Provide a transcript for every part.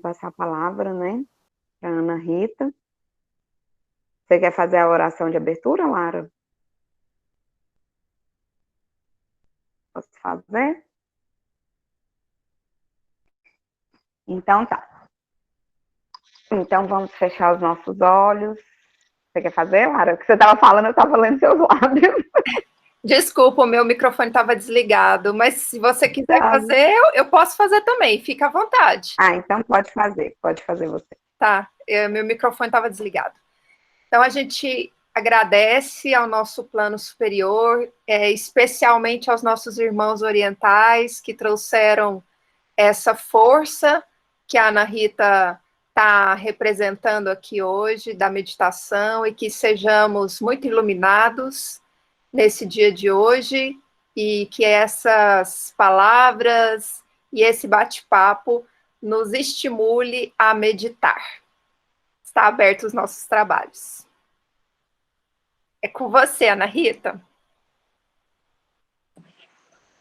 passar a palavra, né, para Ana Rita. Você quer fazer a oração de abertura, Lara? Posso fazer? Então tá. Então vamos fechar os nossos olhos. Você quer fazer, Lara? O que você estava falando, eu estava lendo seus lábios. Desculpa, o meu microfone estava desligado, mas se você quiser Tá. fazer, eu posso fazer também, fica à vontade. Ah, então pode fazer você. Tá, meu microfone estava desligado. Então a gente agradece ao nosso plano superior, especialmente aos nossos irmãos orientais que trouxeram essa força que a Ana Rita está representando aqui hoje, da meditação, e que sejamos muito iluminados nesse dia de hoje e que essas palavras e esse bate-papo nos estimule a meditar. Está aberto os nossos trabalhos. É com você, Ana Rita.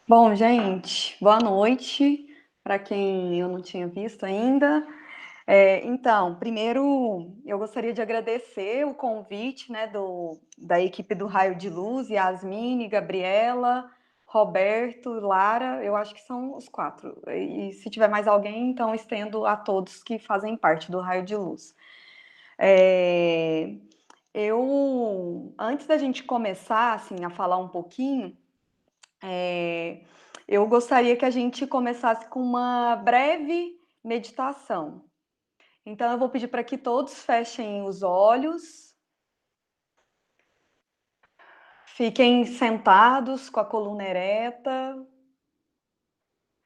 Bom, gente, boa noite para quem eu não tinha visto ainda. Então, primeiro, eu gostaria de agradecer o convite, né, da equipe do Raio de Luz, Yasmine, Gabriela, Roberto, Lara, eu acho que são os 4. E se tiver mais alguém, então estendo a todos que fazem parte do Raio de Luz. Antes da gente começar, assim, a falar um pouquinho, eu gostaria que a gente começasse com uma breve meditação. Então, eu vou pedir para que todos fechem os olhos, fiquem sentados com a coluna ereta,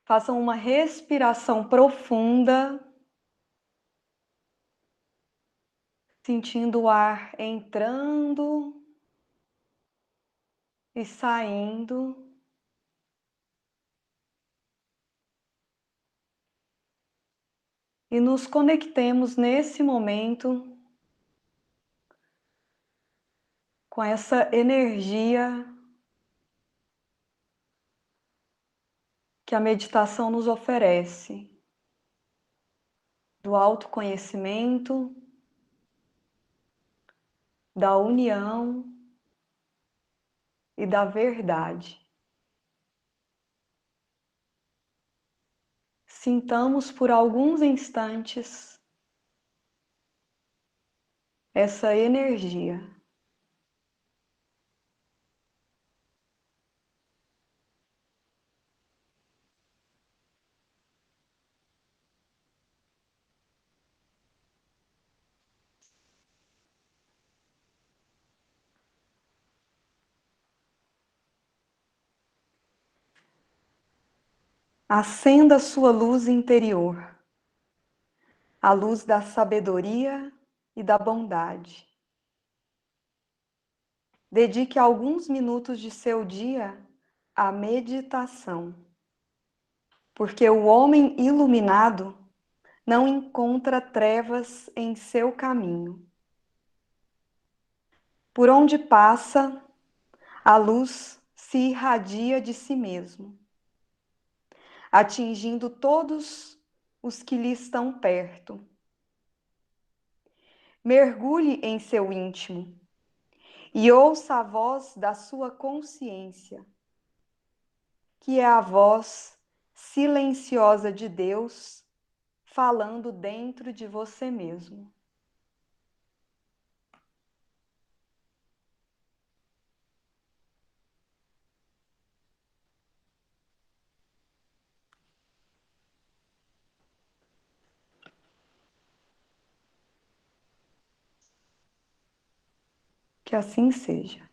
façam uma respiração profunda, sentindo o ar entrando e saindo. E nos conectemos nesse momento com essa energia que a meditação nos oferece, do autoconhecimento, da união e da verdade. Sintamos por alguns instantes essa energia. Acenda a sua luz interior, a luz da sabedoria e da bondade. Dedique alguns minutos de seu dia à meditação, porque o homem iluminado não encontra trevas em seu caminho. Por onde passa, a luz se irradia de si mesmo, atingindo todos os que lhe estão perto. Mergulhe em seu íntimo e ouça a voz da sua consciência, que é a voz silenciosa de Deus falando dentro de você mesmo. Que assim seja.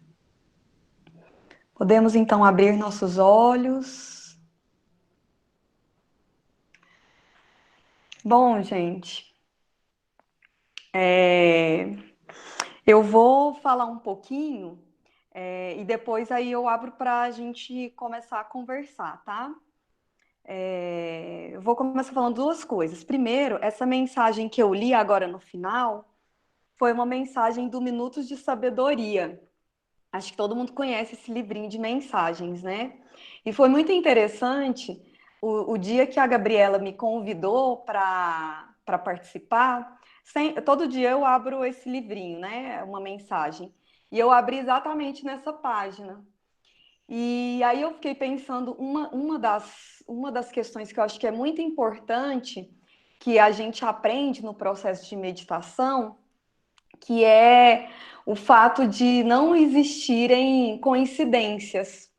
Podemos então abrir nossos olhos. Bom, gente, eu vou falar um pouquinho e depois aí eu abro para a gente começar a conversar, tá? Eu vou começar falando duas coisas. Primeiro, essa mensagem que eu li agora no final foi uma mensagem do Minutos de Sabedoria. Acho que todo mundo conhece esse livrinho de mensagens, né? E foi muito interessante o dia que a Gabriela me convidou para para participar, todo dia eu abro esse livrinho, né? Uma mensagem. E eu abri exatamente nessa página. E aí eu fiquei pensando, uma das questões que eu acho que é muito importante, que a gente aprende no processo de meditação, que é o fato de não existirem coincidências.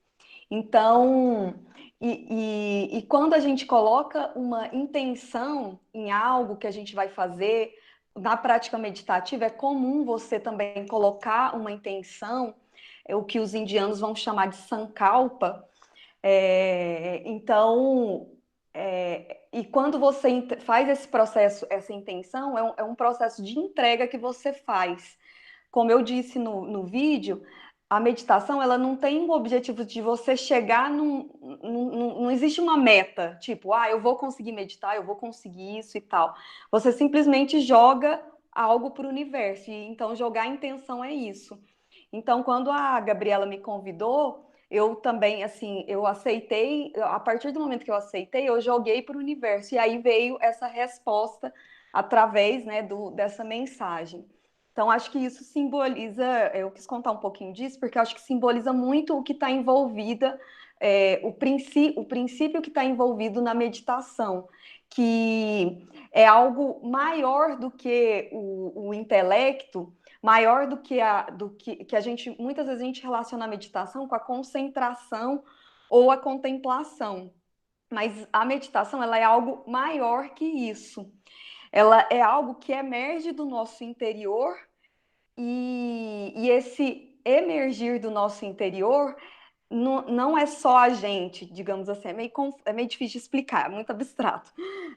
Então, e quando a gente coloca uma intenção em algo que a gente vai fazer, na prática meditativa, é comum você também colocar uma intenção, o que os indianos vão chamar de sankalpa. Então, e quando você faz esse processo, essa intenção, é um processo de entrega que você faz. Como eu disse no vídeo, a meditação, ela não tem o objetivo de você chegar não existe uma meta, tipo, eu vou conseguir meditar, eu vou conseguir isso e tal. Você simplesmente joga algo para o universo, e então jogar a intenção é isso. Então, quando a Gabriela me convidou, eu também, assim, eu aceitei, a partir do momento que eu aceitei, eu joguei para o universo, e aí veio essa resposta através, né, dessa mensagem. Então, acho que isso simboliza, eu quis contar um pouquinho disso, porque eu acho que simboliza muito o que está envolvida, o princípio que está envolvido na meditação, que é algo maior do que o intelecto, maior do que a gente, muitas vezes a gente relaciona a meditação com a concentração ou a contemplação, mas a meditação, ela é algo maior que isso. Ela é algo que emerge do nosso interior e esse emergir do nosso interior não é só a gente, digamos assim, é meio difícil de explicar, é muito abstrato.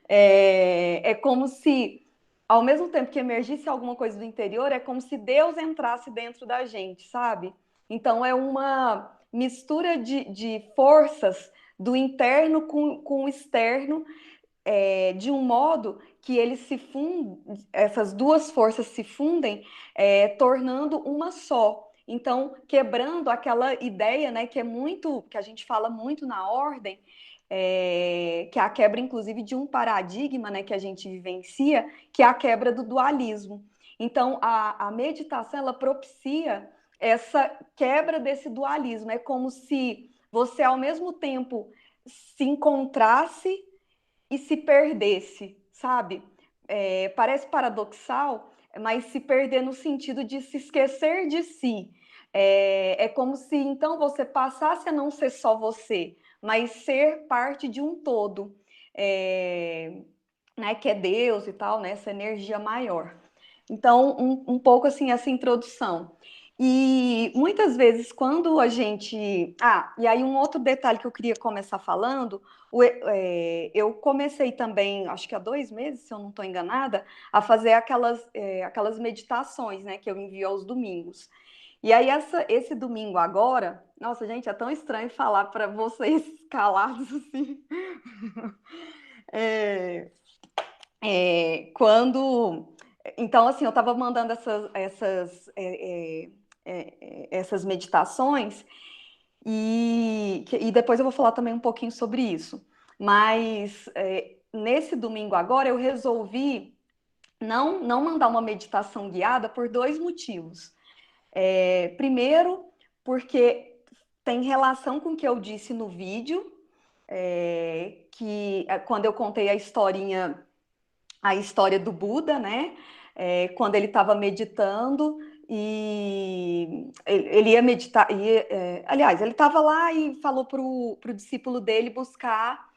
É como se, ao mesmo tempo que emergisse alguma coisa do interior, é como se Deus entrasse dentro da gente, sabe? Então é uma mistura de forças do interno com o externo, de um modo que eles se fundem, essas duas forças se fundem, tornando uma só. Então, quebrando aquela ideia, né, que a gente fala muito na ordem, que é a quebra, inclusive, de um paradigma, né, que a gente vivencia, que é a quebra do dualismo. Então, a meditação, ela propicia essa quebra desse dualismo. É como se você, ao mesmo tempo, se encontrasse e se perdesse, sabe? Parece paradoxal, mas se perder no sentido de se esquecer de si. É como se então você passasse a não ser só você, mas ser parte de um todo, né, que é Deus e tal, né, essa energia maior. Então, um pouco assim, essa introdução. E muitas vezes, quando a gente. E aí um outro detalhe que eu queria começar falando, eu comecei também, acho que há 2 meses, se eu não estou enganada, a fazer aquelas meditações, né, que eu envio aos domingos. E aí, esse domingo agora, nossa, gente, é tão estranho falar para vocês calados assim. Quando. Então, assim, eu estava mandando essas meditações e depois eu vou falar também um pouquinho sobre isso. Mas nesse domingo agora eu resolvi não mandar uma meditação guiada por 2 motivos. Primeiro, porque tem relação com o que eu disse no vídeo, que quando eu contei a história do Buda, né? Quando ele estava meditando e ele ia meditar, aliás, ele estava lá e falou para o discípulo dele buscar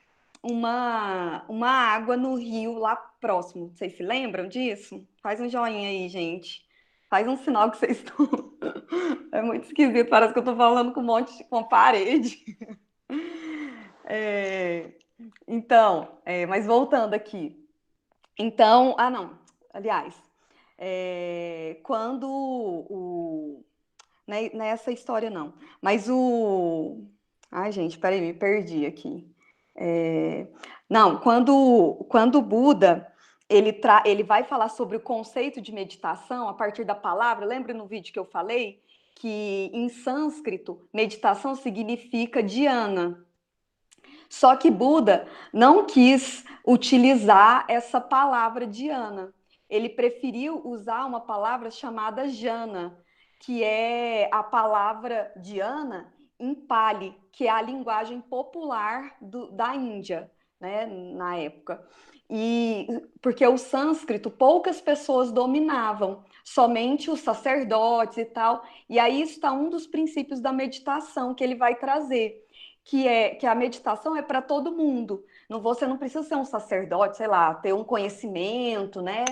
uma água no rio lá próximo. Vocês se lembram disso? Faz um joinha aí, gente. Faz um sinal que vocês estão. É muito esquisito, parece que eu estou falando com um monte com parede. Então, mas voltando aqui. Então, não, aliás, quando nessa história não, mas ai gente, peraí, me perdi aqui. Não, quando o Buda, ele vai falar sobre o conceito de meditação a partir da palavra, lembra no vídeo que eu falei que em sânscrito, meditação significa dhyana. Só que Buda não quis utilizar essa palavra dhyana. Ele preferiu usar uma palavra chamada jhana, que é a palavra dhyana em Pali, que é a linguagem popular da Índia, né, na época. E porque o sânscrito poucas pessoas dominavam, somente os sacerdotes e tal. E aí está um dos princípios da meditação que ele vai trazer, que é que a meditação é para todo mundo. Você não precisa ser um sacerdote, sei lá, ter um conhecimento, né?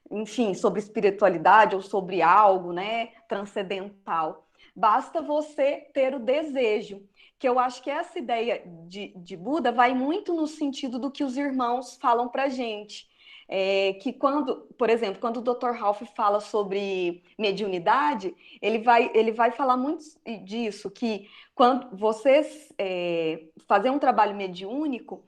Enfim, sobre espiritualidade ou sobre algo, né? Transcendental. Basta você ter o desejo. Que eu acho que essa ideia de Buda vai muito no sentido do que os irmãos falam para gente. Que quando, por exemplo, quando o Dr. Ralph fala sobre mediunidade, ele vai falar muito disso, que quando vocês fazer um trabalho mediúnico,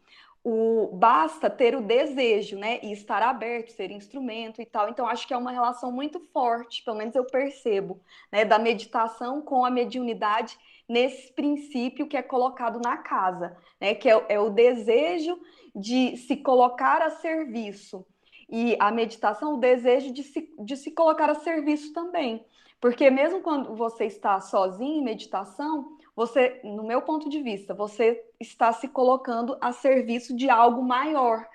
basta ter o desejo, né, e estar aberto, ser instrumento e tal. Então, acho que é uma relação muito forte, pelo menos eu percebo, né, da meditação com a mediunidade nesse princípio que é colocado na casa, né, que é o desejo de se colocar a serviço. E a meditação, o desejo de se colocar a serviço também. Porque mesmo quando você está sozinho em meditação, você, no meu ponto de vista, você está se colocando a serviço de algo maior.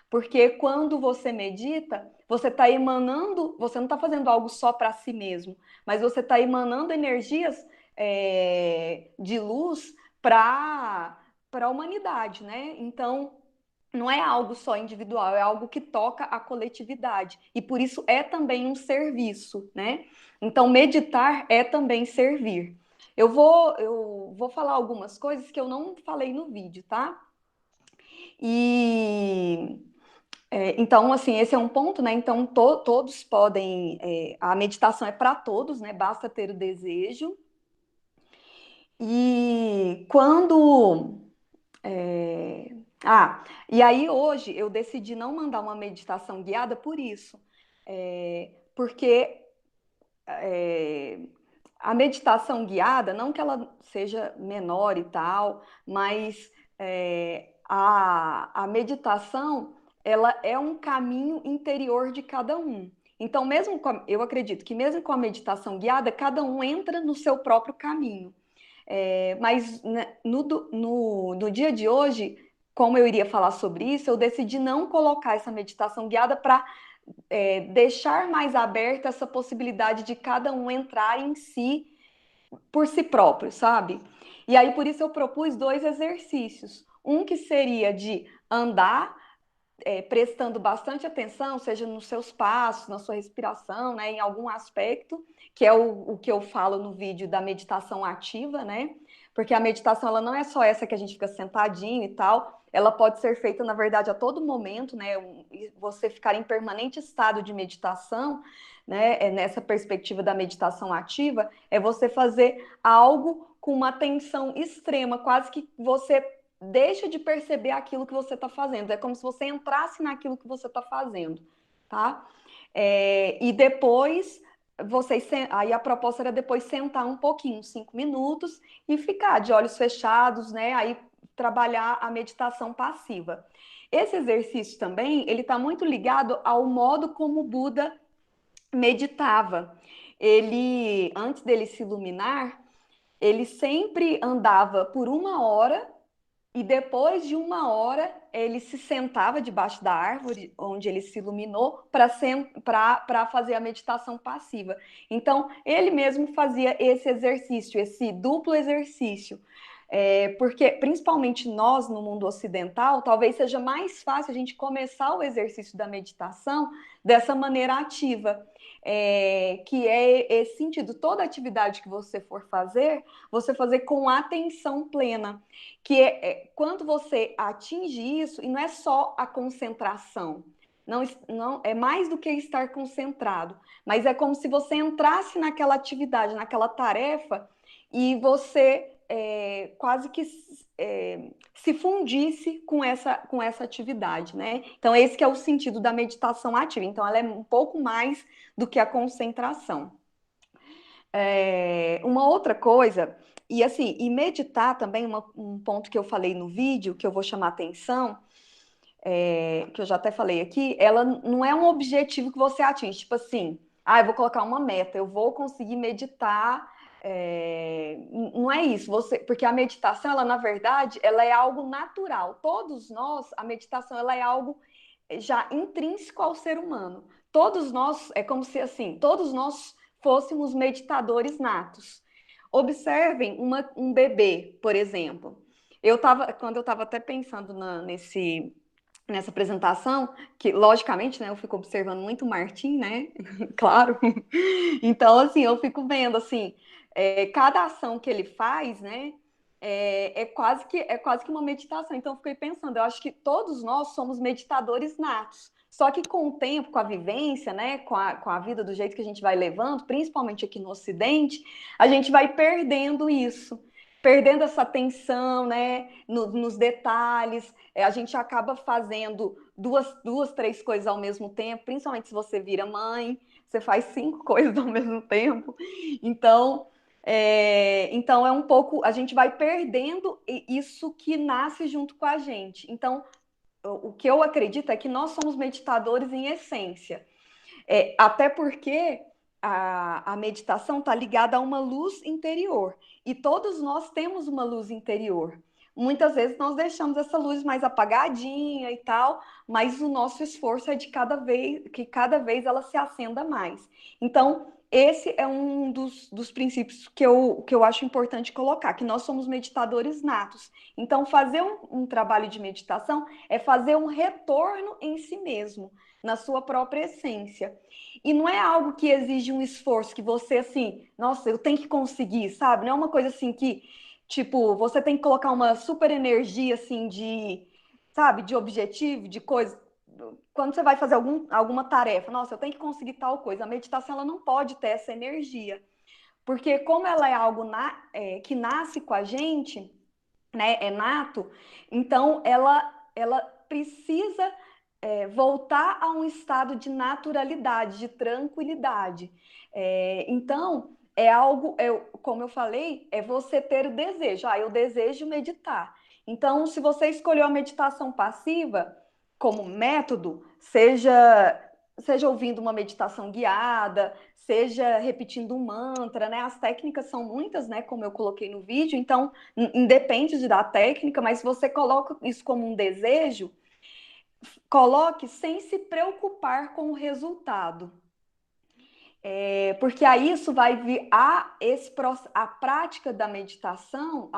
Porque quando você medita, você está emanando, você não está fazendo algo só para si mesmo, mas você está emanando energias de luz para a humanidade, né? Então, não é algo só individual, é algo que toca a coletividade. E por isso é também um serviço, né? Então, meditar é também servir. Eu vou falar algumas coisas que eu não falei no vídeo, tá? E então, assim, esse é um ponto, né? Então, todos podem. A meditação é para todos, né? Basta ter o desejo. E quando. é, e aí hoje eu decidi não mandar uma meditação guiada por isso. Porque é, a meditação guiada, não que ela seja menor e tal, mas a meditação, ela é um caminho interior de cada um. Então, eu acredito que mesmo com a meditação guiada, cada um entra no seu próprio caminho. Mas né, no dia de hoje, como eu iria falar sobre isso, eu decidi não colocar essa meditação guiada para deixar mais aberta essa possibilidade de cada um entrar em si por si próprio, sabe? E aí, por isso, eu propus dois exercícios. Um que seria de andar, prestando bastante atenção, seja nos seus passos, na sua respiração, né, em algum aspecto, que é o que eu falo no vídeo da meditação ativa, né? Porque a meditação, ela não é só essa que a gente fica sentadinho e tal, ela pode ser feita, na verdade, a todo momento, né? Você ficar em permanente estado de meditação, né? Nessa perspectiva da meditação ativa, é você fazer algo com uma atenção extrema, quase que você deixa de perceber aquilo que você está fazendo. É como se você entrasse naquilo que você está fazendo, tá? E depois aí a proposta era depois sentar um pouquinho, 5 minutos, e ficar de olhos fechados, né? Aí trabalhar a meditação passiva. Esse exercício também, ele está muito ligado ao modo como o Buda meditava. Ele, antes dele se iluminar, ele sempre andava por 1 hora e depois de 1 hora ele se sentava debaixo da árvore onde ele se iluminou para fazer a meditação passiva. Então, ele mesmo fazia esse exercício, esse duplo exercício. Porque, principalmente nós, no mundo ocidental, talvez seja mais fácil a gente começar o exercício da meditação dessa maneira ativa. Que é esse sentido, toda atividade que você for fazer, você fazer com atenção plena, que quando você atinge isso, e não é só a concentração, não é mais do que estar concentrado, mas é como se você entrasse naquela atividade, naquela tarefa, e você quase que se fundisse com essa atividade, né? Então, esse que é o sentido da meditação ativa. Então, ela é um pouco mais do que a concentração. Uma outra coisa E assim, e meditar também, um ponto que eu falei no vídeo, que eu vou chamar atenção, que eu já até falei aqui, ela não é um objetivo que você atinge, tipo assim, eu vou colocar uma meta, eu vou conseguir meditar, não é isso, porque a meditação, ela na verdade, ela é algo natural, todos nós, a meditação, ela é algo já intrínseco ao ser humano, todos nós, é como se assim, todos nós fôssemos meditadores natos. Observem um bebê, por exemplo. Quando eu estava até pensando nessa apresentação, que logicamente, né, eu fico observando muito o Martim, né, claro, então, assim, eu fico vendo, assim, cada ação que ele faz, né, é quase que uma meditação, então eu fiquei pensando, eu acho que todos nós somos meditadores natos, só que com o tempo, com a vivência, né, com a vida do jeito que a gente vai levando, principalmente aqui no Ocidente, a gente vai perdendo isso, perdendo essa atenção, né, nos detalhes, a gente acaba fazendo duas, três coisas ao mesmo tempo, principalmente se você vira mãe, você faz 5 coisas ao mesmo tempo. Então é um pouco, a gente vai perdendo isso que nasce junto com a gente. Então, o que eu acredito é que nós somos meditadores em essência. Até porque a meditação está ligada a uma luz interior. E todos nós temos uma luz interior. Muitas vezes nós deixamos essa luz mais apagadinha e tal, mas o nosso esforço é de que cada vez ela se acenda mais. Então, esse é um dos princípios que eu acho importante colocar, que nós somos meditadores natos. Então, fazer um trabalho de meditação é fazer um retorno em si mesmo, na sua própria essência. E não é algo que exige um esforço, que você, assim, nossa, eu tenho que conseguir, sabe? Não é uma coisa assim que, tipo, você tem que colocar uma super energia, assim, sabe, de objetivo, de coisa. Quando você vai fazer alguma tarefa, nossa, eu tenho que conseguir tal coisa. A meditação, ela não pode ter essa energia. Porque como ela é algo que nasce com a gente, né, é nato, então ela precisa voltar a um estado de naturalidade, de tranquilidade. Então, é algo, como eu falei, é você ter o desejo. Eu desejo meditar. Então, se você escolheu a meditação passiva como método, seja ouvindo uma meditação guiada, seja repetindo um mantra, né? As técnicas são muitas, né? Como eu coloquei no vídeo, então independe da técnica, mas se você coloca isso como um desejo, coloque sem se preocupar com o resultado. Porque aí isso vai vir a prática da meditação,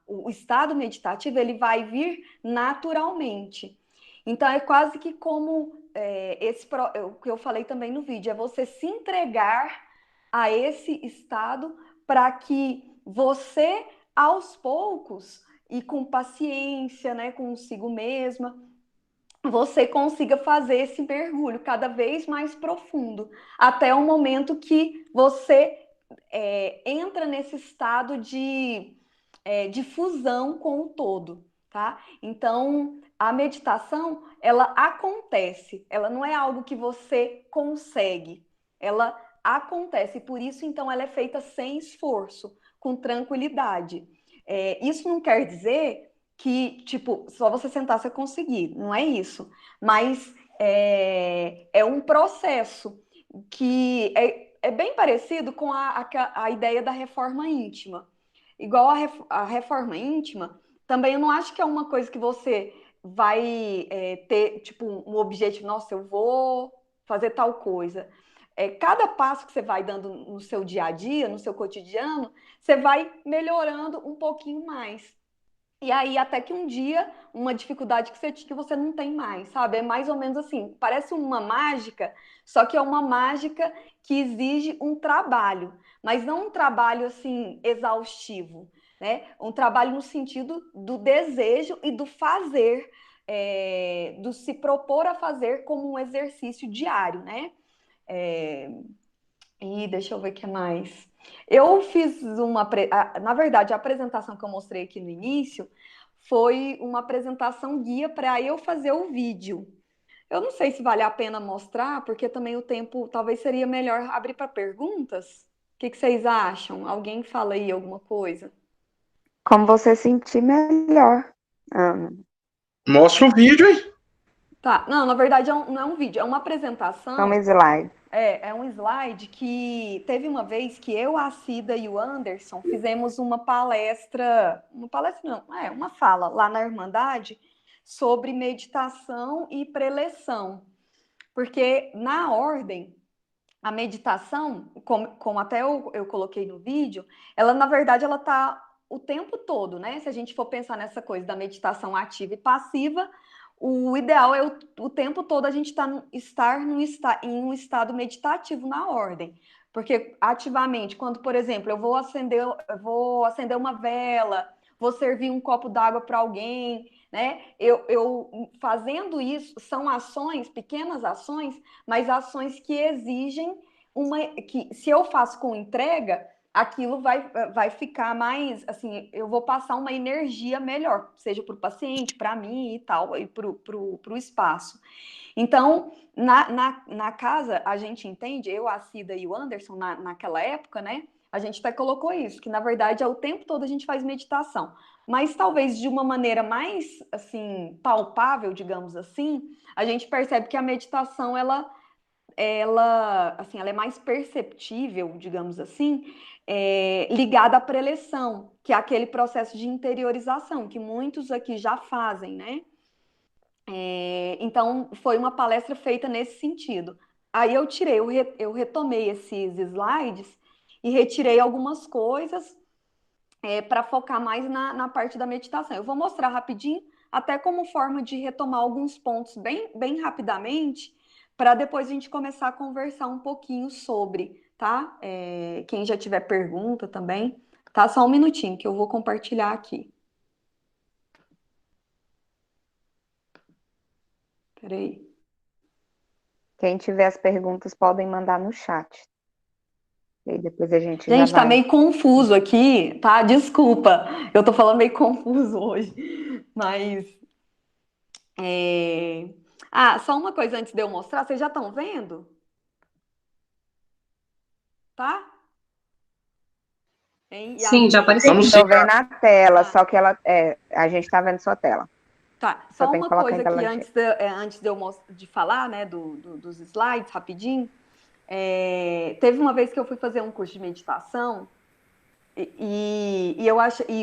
o estado meditativo, ele vai vir naturalmente. Então é quase que como o que eu falei também no vídeo, é você se entregar a esse estado para que você, aos poucos, e com paciência, né, consigo mesma, você consiga fazer esse mergulho cada vez mais profundo, até o momento que você entra nesse estado de fusão com o todo, tá? Então, a meditação, ela acontece, ela não é algo que você consegue, ela acontece, por isso, então, ela é feita sem esforço, com tranquilidade. Isso não quer dizer que, tipo, só você sentar você conseguir, não é isso. Mas é um processo que é bem parecido com a ideia da reforma íntima. Igual a reforma íntima, também eu não acho que é uma coisa que você vai ter, tipo, um objetivo, nossa, eu vou fazer tal coisa. Cada passo que você vai dando no seu dia a dia, no seu cotidiano, você vai melhorando um pouquinho mais. E aí, até que um dia, uma dificuldade que você não tem mais, sabe? É mais ou menos assim, parece uma mágica, só que é uma mágica que exige um trabalho, mas não um trabalho, assim, exaustivo, né? Um trabalho no sentido do desejo e do fazer, do se propor a fazer como um exercício diário, né? É, e deixa eu ver o que mais. Eu fiz na verdade, a apresentação que eu mostrei aqui no início foi uma apresentação guia para eu fazer o vídeo. Eu não sei se vale a pena mostrar, porque também o tempo talvez seria melhor abrir para perguntas. O que vocês acham? Alguém fala aí alguma coisa? Como você sentir melhor. Ana. Mostra o vídeo aí. Tá, não, na verdade não é um vídeo, é uma apresentação. Toma slide. É um slide que teve uma vez que eu, a Cida e o Anderson fizemos uma palestra não, uma fala lá na Irmandade sobre meditação e preleção. Porque na ordem, a meditação, como até eu coloquei no vídeo, ela na verdade ela está o tempo todo, né? Se a gente for pensar nessa coisa da meditação ativa e passiva, o ideal é o tempo todo a gente estar em um estado meditativo na ordem. Porque ativamente, quando, por exemplo, eu vou acender uma vela, vou servir um copo d'água para alguém, né? Eu fazendo isso, são ações, pequenas ações, mas ações que exigem que se eu faço com entrega, aquilo vai ficar mais, assim, eu vou passar uma energia melhor, seja para o paciente, para mim e tal, e para o espaço. Então, na casa, a gente entende, eu, a Cida e o Anderson, naquela época, né, a gente até colocou isso, que na verdade é o tempo todo a gente faz meditação, mas talvez de uma maneira mais, assim, palpável, digamos assim, a gente percebe que a meditação, ela é mais perceptível, digamos assim, ligada à preleção, que é aquele processo de interiorização, que muitos aqui já fazem, né? Então, foi uma palestra feita nesse sentido. Aí eu retomei esses slides e retirei algumas coisas para focar mais na parte da meditação. Eu vou mostrar rapidinho, até como forma de retomar alguns pontos bem rapidamente, para depois a gente começar a conversar um pouquinho sobre, tá? Quem já tiver pergunta também, tá? Só um minutinho que eu vou compartilhar aqui. Peraí. Quem tiver as perguntas podem mandar no chat. E aí depois a gente já Gente, tá vai. meio confuso aqui, tá? Desculpa, eu tô falando meio confuso hoje, mas... só uma coisa antes de eu mostrar, vocês já estão vendo? Tá? Hein? Sim, já apareceu. Vamos sim. Estou vendo a tela, só que a gente está vendo sua tela. Tá, Só só tem que uma colocar coisa em tela aqui cheia. antes de falar, né, dos slides, rapidinho. Teve uma vez que eu fui fazer um curso de meditação e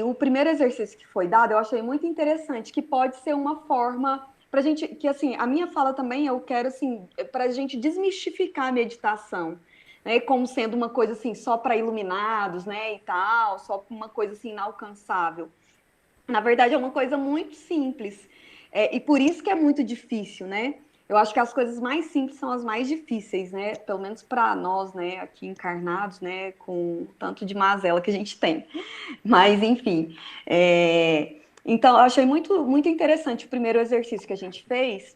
o primeiro exercício que foi dado, eu achei muito interessante, que pode ser uma forma para gente, que assim, a minha fala também, eu quero assim, para a gente desmistificar a meditação, né, como sendo uma coisa assim, só para iluminados, né, e tal, só uma coisa assim, inalcançável. Na verdade, é uma coisa muito simples. E por isso que é muito difícil, né? Eu acho que as coisas mais simples são as mais difíceis, né? Pelo menos para nós, né, aqui encarnados, né, com tanto de mazela que a gente tem. Mas, enfim. Então, eu achei muito interessante o primeiro exercício que a gente fez,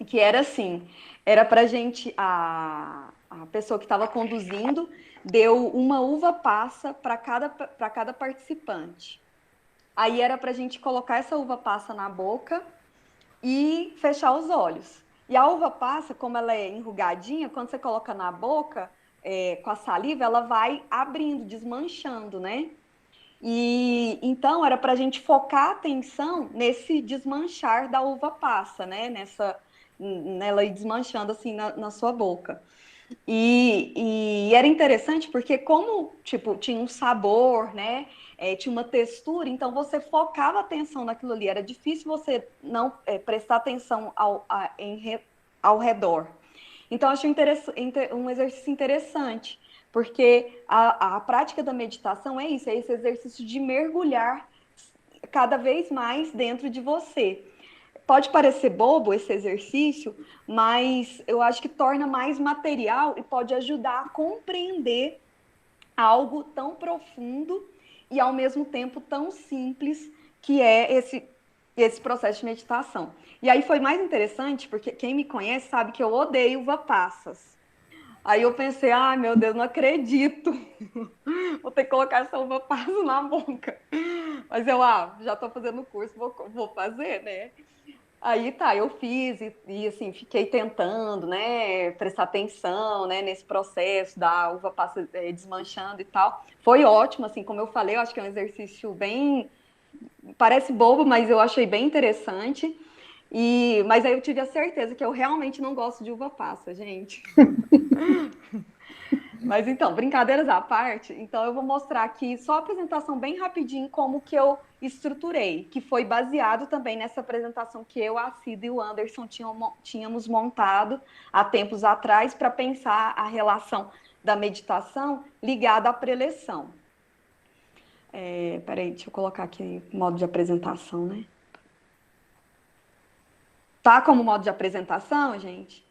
que era assim, era para a pessoa que estava conduzindo deu uma uva passa para cada participante. Aí era para a gente colocar essa uva passa na boca e fechar os olhos. E a uva passa, como ela é enrugadinha, quando você coloca na boca, com a saliva, ela vai abrindo, desmanchando, né? E então era para a gente focar a atenção nesse desmanchar da uva passa, né? Nela ir desmanchando assim na sua boca. E era interessante porque como, tipo, tinha um sabor, né? Tinha uma textura, então você focava a atenção naquilo ali. Era difícil você não prestar atenção ao redor. Então, eu achei um exercício interessante, porque a prática da meditação é isso, é esse exercício de mergulhar cada vez mais dentro de você. Pode parecer bobo esse exercício, mas eu acho que torna mais material e pode ajudar a compreender algo tão profundo e, ao mesmo tempo, tão simples que é esse processo de meditação. E aí foi mais interessante, porque quem me conhece sabe que eu odeio uva passas. Aí eu pensei, meu Deus, não acredito. Vou ter que colocar essa uva passa na boca. Mas eu, já estou fazendo o curso, vou fazer, né? Aí tá, eu fiz assim, fiquei tentando, né, prestar atenção, né, nesse processo da uva passa desmanchando e tal. Foi ótimo, assim, como eu falei, eu acho que é um exercício bem, parece bobo, mas eu achei bem interessante. Mas aí eu tive a certeza que eu realmente não gosto de uva passa, gente. Mas então, brincadeiras à parte, então eu vou mostrar aqui só a apresentação bem rapidinho como que eu estruturei, que foi baseado também nessa apresentação que eu, a Cida e o Anderson tínhamos montado há tempos atrás para pensar a relação da meditação ligada à preleção. Peraí, deixa eu colocar aqui modo de apresentação, né? Tá como modo de apresentação, gente?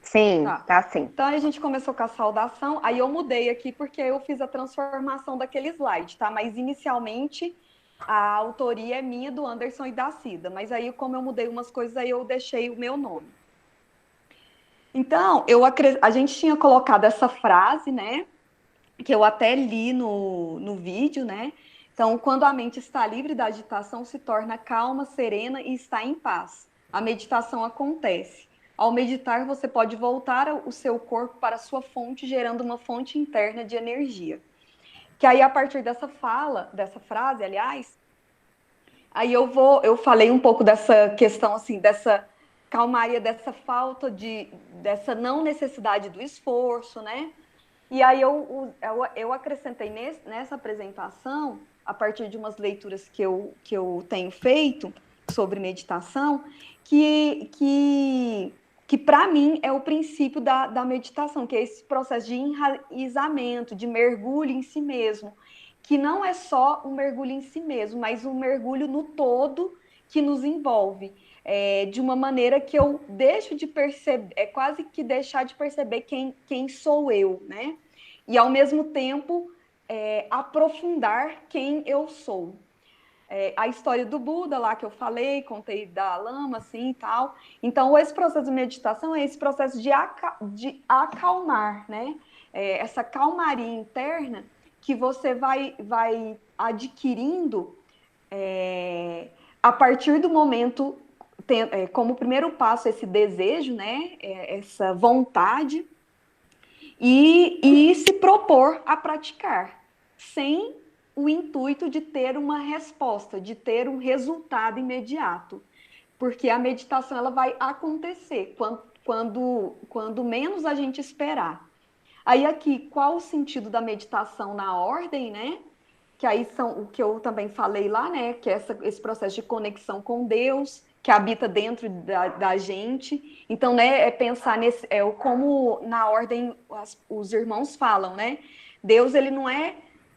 Sim, Tá. tá sim. Então a gente começou com a saudação, aí eu mudei aqui porque eu fiz a transformação daquele slide, tá? Mas inicialmente a autoria é minha, do Anderson e da Cida, mas aí como eu mudei umas coisas, aí eu deixei o meu nome. Então, a gente tinha colocado essa frase, né? Que eu até li no vídeo, né? Então, quando a mente está livre da agitação, se torna calma, serena e está em paz. A meditação acontece. Ao meditar, você pode voltar o seu corpo para a sua fonte, gerando uma fonte interna de energia. Que aí, a partir dessa frase, aliás, aí eu falei um pouco dessa questão, assim, dessa calmaria, dessa falta dessa não necessidade do esforço, né? E aí eu acrescentei nessa apresentação, a partir de umas leituras que eu tenho feito sobre meditação, que para mim é o princípio da meditação, que é esse processo de enraizamento, de mergulho em si mesmo, que não é só um mergulho em si mesmo, mas um mergulho no todo que nos envolve. De uma maneira que eu deixo de perceber, quase que deixar de perceber quem sou eu, né? E ao mesmo tempo aprofundar quem eu sou. A história do Buda lá que eu falei, contei da lama, assim e tal. Então, esse processo de meditação é esse processo de acalmar, né? Essa calmaria interna que você vai adquirindo a partir do momento, como primeiro passo, esse desejo, né? Essa vontade, e se propor a praticar, sem o intuito de ter uma resposta, de ter um resultado imediato. Porque a meditação ela vai acontecer quando menos a gente esperar. Aí aqui, qual o sentido da meditação na ordem, né? Que aí são o que eu também falei lá, né? Que é esse processo de conexão com Deus, que habita dentro da gente. Então, né, é pensar nesse, como na ordem os irmãos falam, né? Deus, ele não é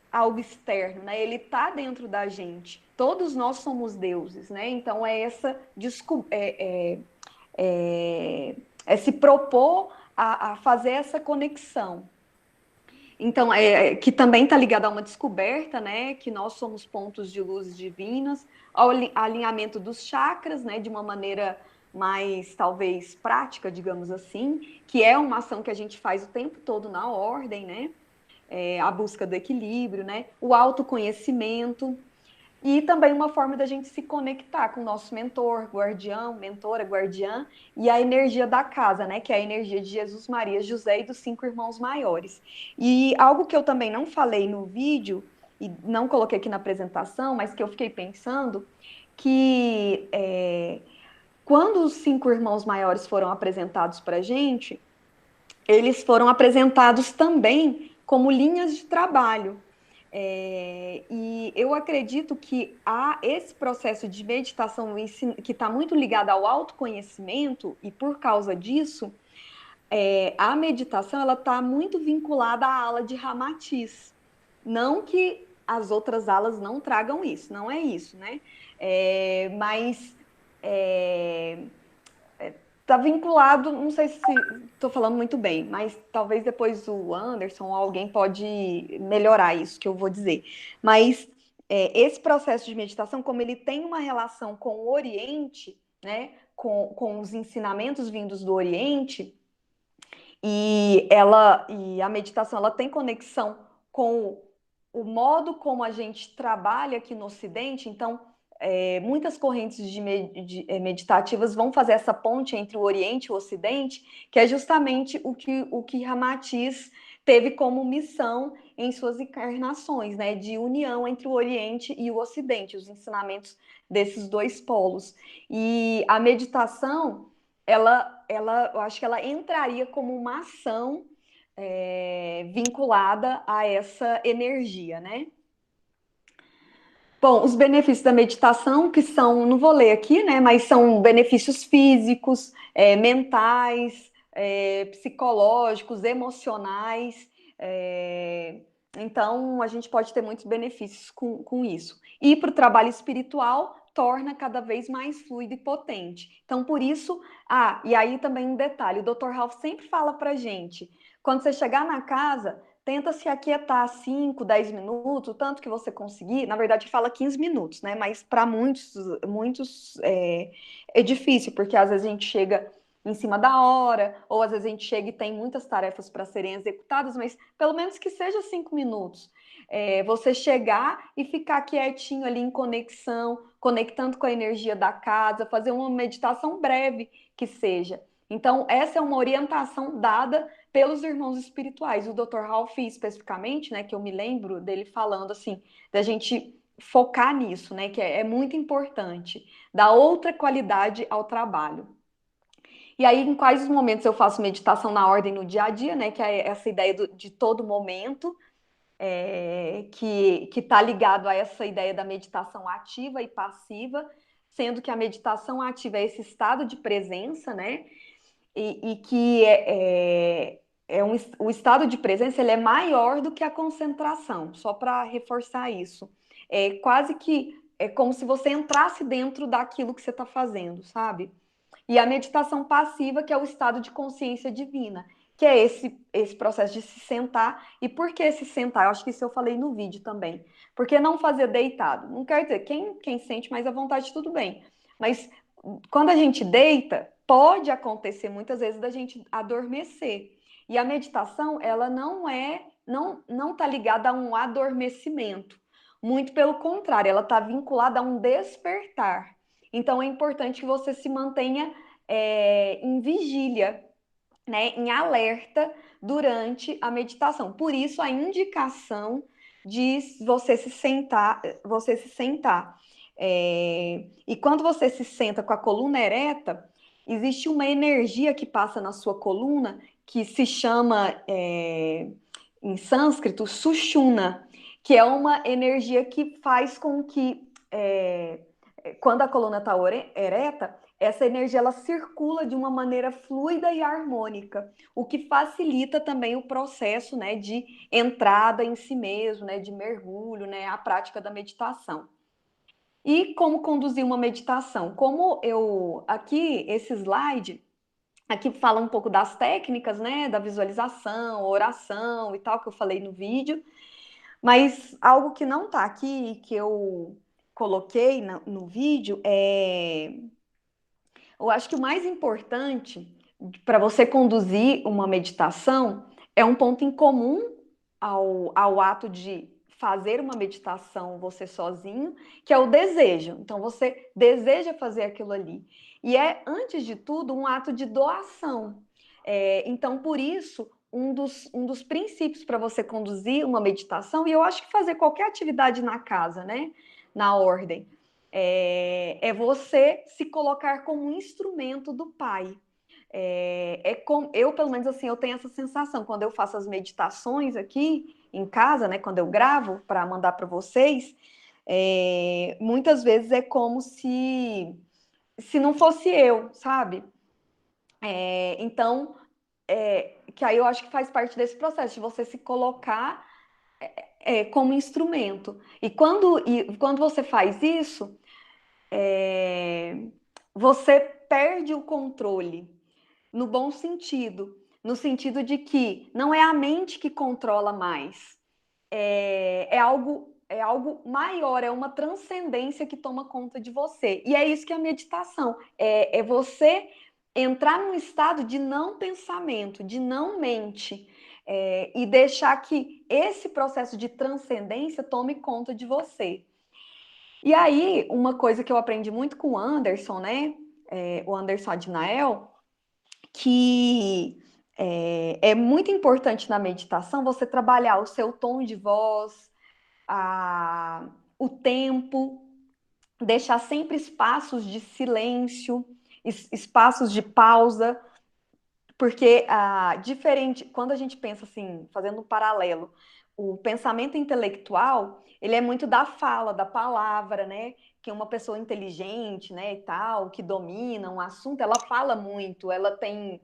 algo externo, né? Ele está dentro da gente. Todos nós somos deuses, né? Então, é se propor a fazer essa conexão. Então, que também está ligado a uma descoberta, né? Que nós somos pontos de luz divinas, ao alinhamento dos chakras, né? De uma maneira mais, talvez, prática, digamos assim, que é uma ação que a gente faz o tempo todo na ordem, né? A busca do equilíbrio, né? O autoconhecimento. E também uma forma da gente se conectar com o nosso mentor, guardião, mentora, guardiã, e a energia da casa, né? Que é a energia de Jesus, Maria, José e dos 5 irmãos maiores. E algo que eu também não falei no vídeo, e não coloquei aqui na apresentação, mas que eu fiquei pensando, que quando os 5 irmãos maiores foram apresentados para a gente, eles foram apresentados também como linhas de trabalho. E eu acredito que há esse processo de meditação que está muito ligado ao autoconhecimento, e por causa disso, a meditação ela está muito vinculada à ala de Ramatiz. Não que as outras alas não tragam isso, não é isso, né? Mas está vinculado, não sei se estou falando muito bem, mas talvez depois o Anderson ou alguém pode melhorar isso que eu vou dizer. Mas esse processo de meditação, como ele tem uma relação com o Oriente, né, com os ensinamentos vindos do Oriente, e a meditação ela tem conexão com o modo como a gente trabalha aqui no Ocidente, então muitas correntes meditativas vão fazer essa ponte entre o Oriente e o Ocidente, que é justamente o que Ramatiz teve como missão em suas encarnações, né, de união entre o Oriente e o Ocidente, os ensinamentos desses dois polos. E a meditação, eu acho que ela entraria como uma ação vinculada a essa energia, né? Bom, os benefícios da meditação, que são, não vou ler aqui, né, mas são benefícios físicos, mentais, psicológicos, emocionais. Então, a gente pode ter muitos benefícios com isso. E para o trabalho espiritual, torna cada vez mais fluido e potente. Então, por isso, e aí também um detalhe, o Dr. Ralph sempre fala para gente, quando você chegar na casa, tenta se aquietar 5, 10 minutos, o tanto que você conseguir. Na verdade, fala 15 minutos, né? Mas para muitos é difícil, porque às vezes a gente chega em cima da hora, ou às vezes a gente chega e tem muitas tarefas para serem executadas, mas pelo menos que seja 5 minutos. Você chegar e ficar quietinho ali em conexão, conectando com a energia da casa, fazer uma meditação breve que seja. Então, essa é uma orientação dada pelos irmãos espirituais. O Dr. Ralph, especificamente, né, que eu me lembro dele falando assim, da gente focar nisso, né, que é muito importante, dar outra qualidade ao trabalho. E aí, em quais os momentos eu faço meditação na ordem no dia a dia, né, que é essa ideia de todo momento, que está ligado a essa ideia da meditação ativa e passiva, sendo que a meditação ativa é esse estado de presença, né, e que o estado de presença ele é maior do que a concentração, só para reforçar isso. Quase que é como se você entrasse dentro daquilo que você está fazendo, sabe? E a meditação passiva, que é o estado de consciência divina, que é esse processo de se sentar. E por que se sentar? Eu acho que isso eu falei no vídeo também. Por que não fazer deitado? Não quer dizer, quem sente mais à vontade, tudo bem. Mas quando a gente deita, pode acontecer muitas vezes da gente adormecer. E a meditação, ela não está ligada a um adormecimento. Muito pelo contrário, ela está vinculada a um despertar. Então, é importante que você se mantenha em vigília, né, em alerta durante a meditação. Por isso, a indicação de você se sentar. E quando você se senta com a coluna ereta, existe uma energia que passa na sua coluna que se chama, em sânscrito, sushumna, que é uma energia que faz com que, quando a coluna está ereta, essa energia ela circula de uma maneira fluida e harmônica, o que facilita também o processo, né, de entrada em si mesmo, né, de mergulho, né, a prática da meditação. E como conduzir uma meditação? Como aqui, esse slide, aqui fala um pouco das técnicas, né, da visualização, oração e tal, que eu falei no vídeo, mas algo que não está aqui, que eu coloquei no vídeo, eu acho que o mais importante para você conduzir uma meditação é um ponto em comum ao ato de fazer uma meditação você sozinho, que é o desejo. Então, você deseja fazer aquilo ali. E antes de tudo, um ato de doação. Então, por isso, um dos princípios para você conduzir uma meditação, e eu acho que fazer qualquer atividade na casa, né? Na ordem, você se colocar como um instrumento do Pai. Eu, pelo menos assim, eu tenho essa sensação quando eu faço as meditações aqui em casa, né, quando eu gravo para mandar para vocês, muitas vezes é como se não fosse eu, sabe? Então, que aí eu acho que faz parte desse processo de você se colocar como instrumento. E quando você faz isso, você perde o controle, no bom sentido, no sentido de que não é a mente que controla mais, é algo maior, é uma transcendência que toma conta de você. E é isso que é a meditação, é você entrar num estado de não pensamento, de não mente, e deixar que esse processo de transcendência tome conta de você. E aí, uma coisa que eu aprendi muito com o Anderson, né? O Anderson Adinael, que é muito importante na meditação você trabalhar o seu tom de voz, o tempo, deixar sempre espaços de silêncio, espaços de pausa, porque diferente, quando a gente pensa assim, fazendo um paralelo, o pensamento intelectual, ele é muito da fala, da palavra, né? Que uma pessoa inteligente, né, e tal, que domina um assunto, ela fala muito, ela tem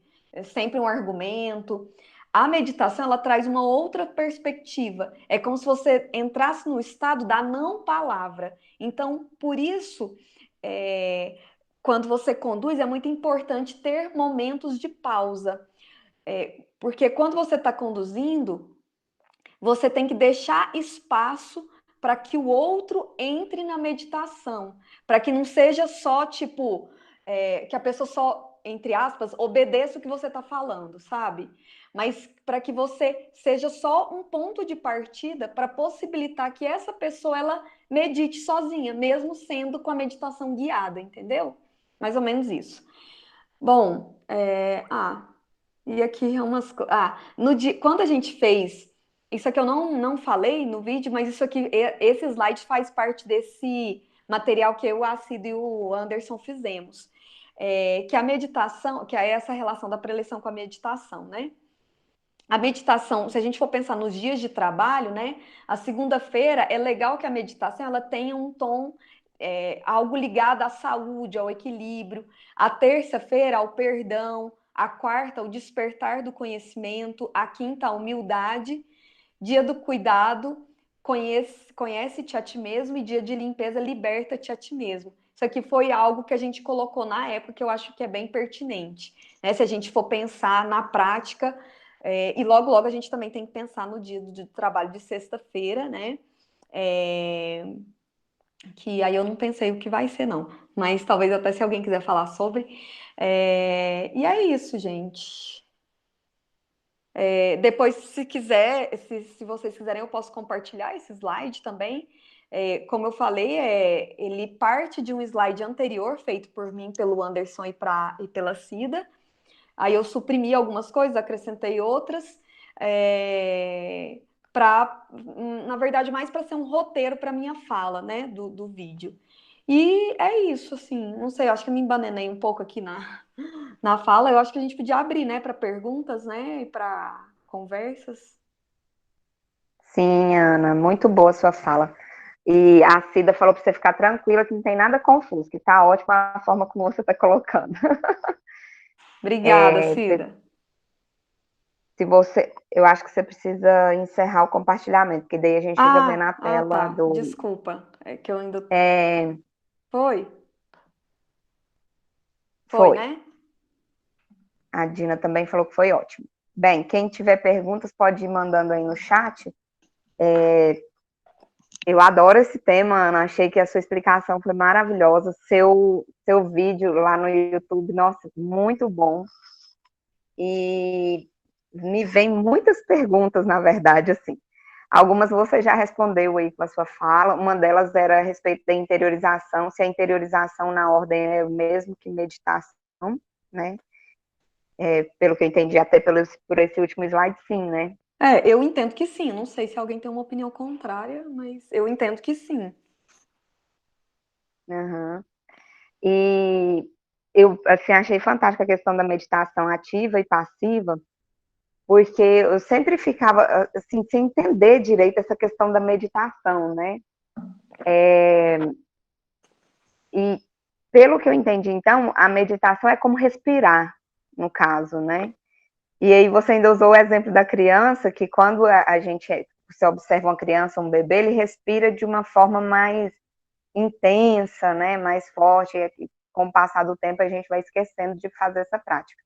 sempre um argumento. A meditação, ela traz uma outra perspectiva. É como se você entrasse no estado da não palavra. Então, por isso, é, quando você conduz, é muito importante ter momentos de pausa. Porque quando você está conduzindo, você tem que deixar espaço para que o outro entre na meditação, para que não seja só tipo que a pessoa só, entre aspas, obedeça o que você está falando, sabe? Mas para que você seja só um ponto de partida para possibilitar que essa pessoa ela medite sozinha, mesmo sendo com a meditação guiada, entendeu? Mais ou menos isso. Bom, e aqui é umas. No dia, quando a gente fez. Isso aqui eu não falei no vídeo, mas isso aqui, esse slide faz parte desse material que eu, a Cida e o Anderson fizemos. Que a meditação, que é essa relação da preleção com a meditação, né? A meditação, se a gente for pensar nos dias de trabalho, né? A segunda-feira é legal que a meditação ela tenha um tom, algo ligado à saúde, ao equilíbrio. A terça-feira, ao perdão. A quarta, o despertar do conhecimento. A quinta, a humildade. Dia do cuidado, conhece-te a ti mesmo. E dia de limpeza, liberta-te a ti mesmo. Isso aqui foi algo que a gente colocou na época que eu acho que é bem pertinente, né? Se a gente for pensar na prática. E logo, logo a gente também tem que pensar no dia de trabalho de sexta-feira, né? Que aí eu não pensei o que vai ser, não. Mas talvez até se alguém quiser falar sobre. E é isso, gente. Depois, se quiser, se vocês quiserem, eu posso compartilhar esse slide também. Como eu falei, ele parte de um slide anterior, feito por mim, pelo Anderson e pela Cida. Aí eu suprimi algumas coisas, acrescentei outras, na verdade, mais para ser um roteiro para minha fala, né, do vídeo. E é isso, assim, não sei, eu acho que me embananei um pouco aqui na fala, eu acho que a gente podia abrir, né, para perguntas, né, e para conversas. Sim, Ana, muito boa a sua fala. E a Cida falou para você ficar tranquila, que não tem nada confuso, que tá ótima a forma como você está colocando. Obrigada, Cida. Eu acho que você precisa encerrar o compartilhamento, porque daí a gente fica vendo a tela tá. Desculpa, é que eu ainda... Foi, Foi. né? A Dina também falou que foi ótimo. Bem, quem tiver perguntas pode ir mandando aí no chat. Eu adoro esse tema, Ana. Achei que a sua explicação foi maravilhosa. Seu vídeo lá no YouTube, nossa, muito bom. E me vem muitas perguntas, na verdade, assim. Algumas você já respondeu aí com a sua fala. Uma delas era a respeito da interiorização, se a interiorização na ordem é o mesmo que meditação, né? Pelo que eu entendi, até por esse último slide, sim, né? Eu entendo que sim. Não sei se alguém tem uma opinião contrária, mas eu entendo que sim. Uhum. E eu, assim, achei fantástica a questão da meditação ativa e passiva, porque eu sempre ficava, assim, sem entender direito essa questão da meditação, né? E pelo que eu entendi, então, a meditação é como respirar, no caso, né? E aí você ainda usou o exemplo da criança, que quando você observa uma criança, um bebê, ele respira de uma forma mais intensa, né, mais forte, e com o passar do tempo a gente vai esquecendo de fazer essa prática.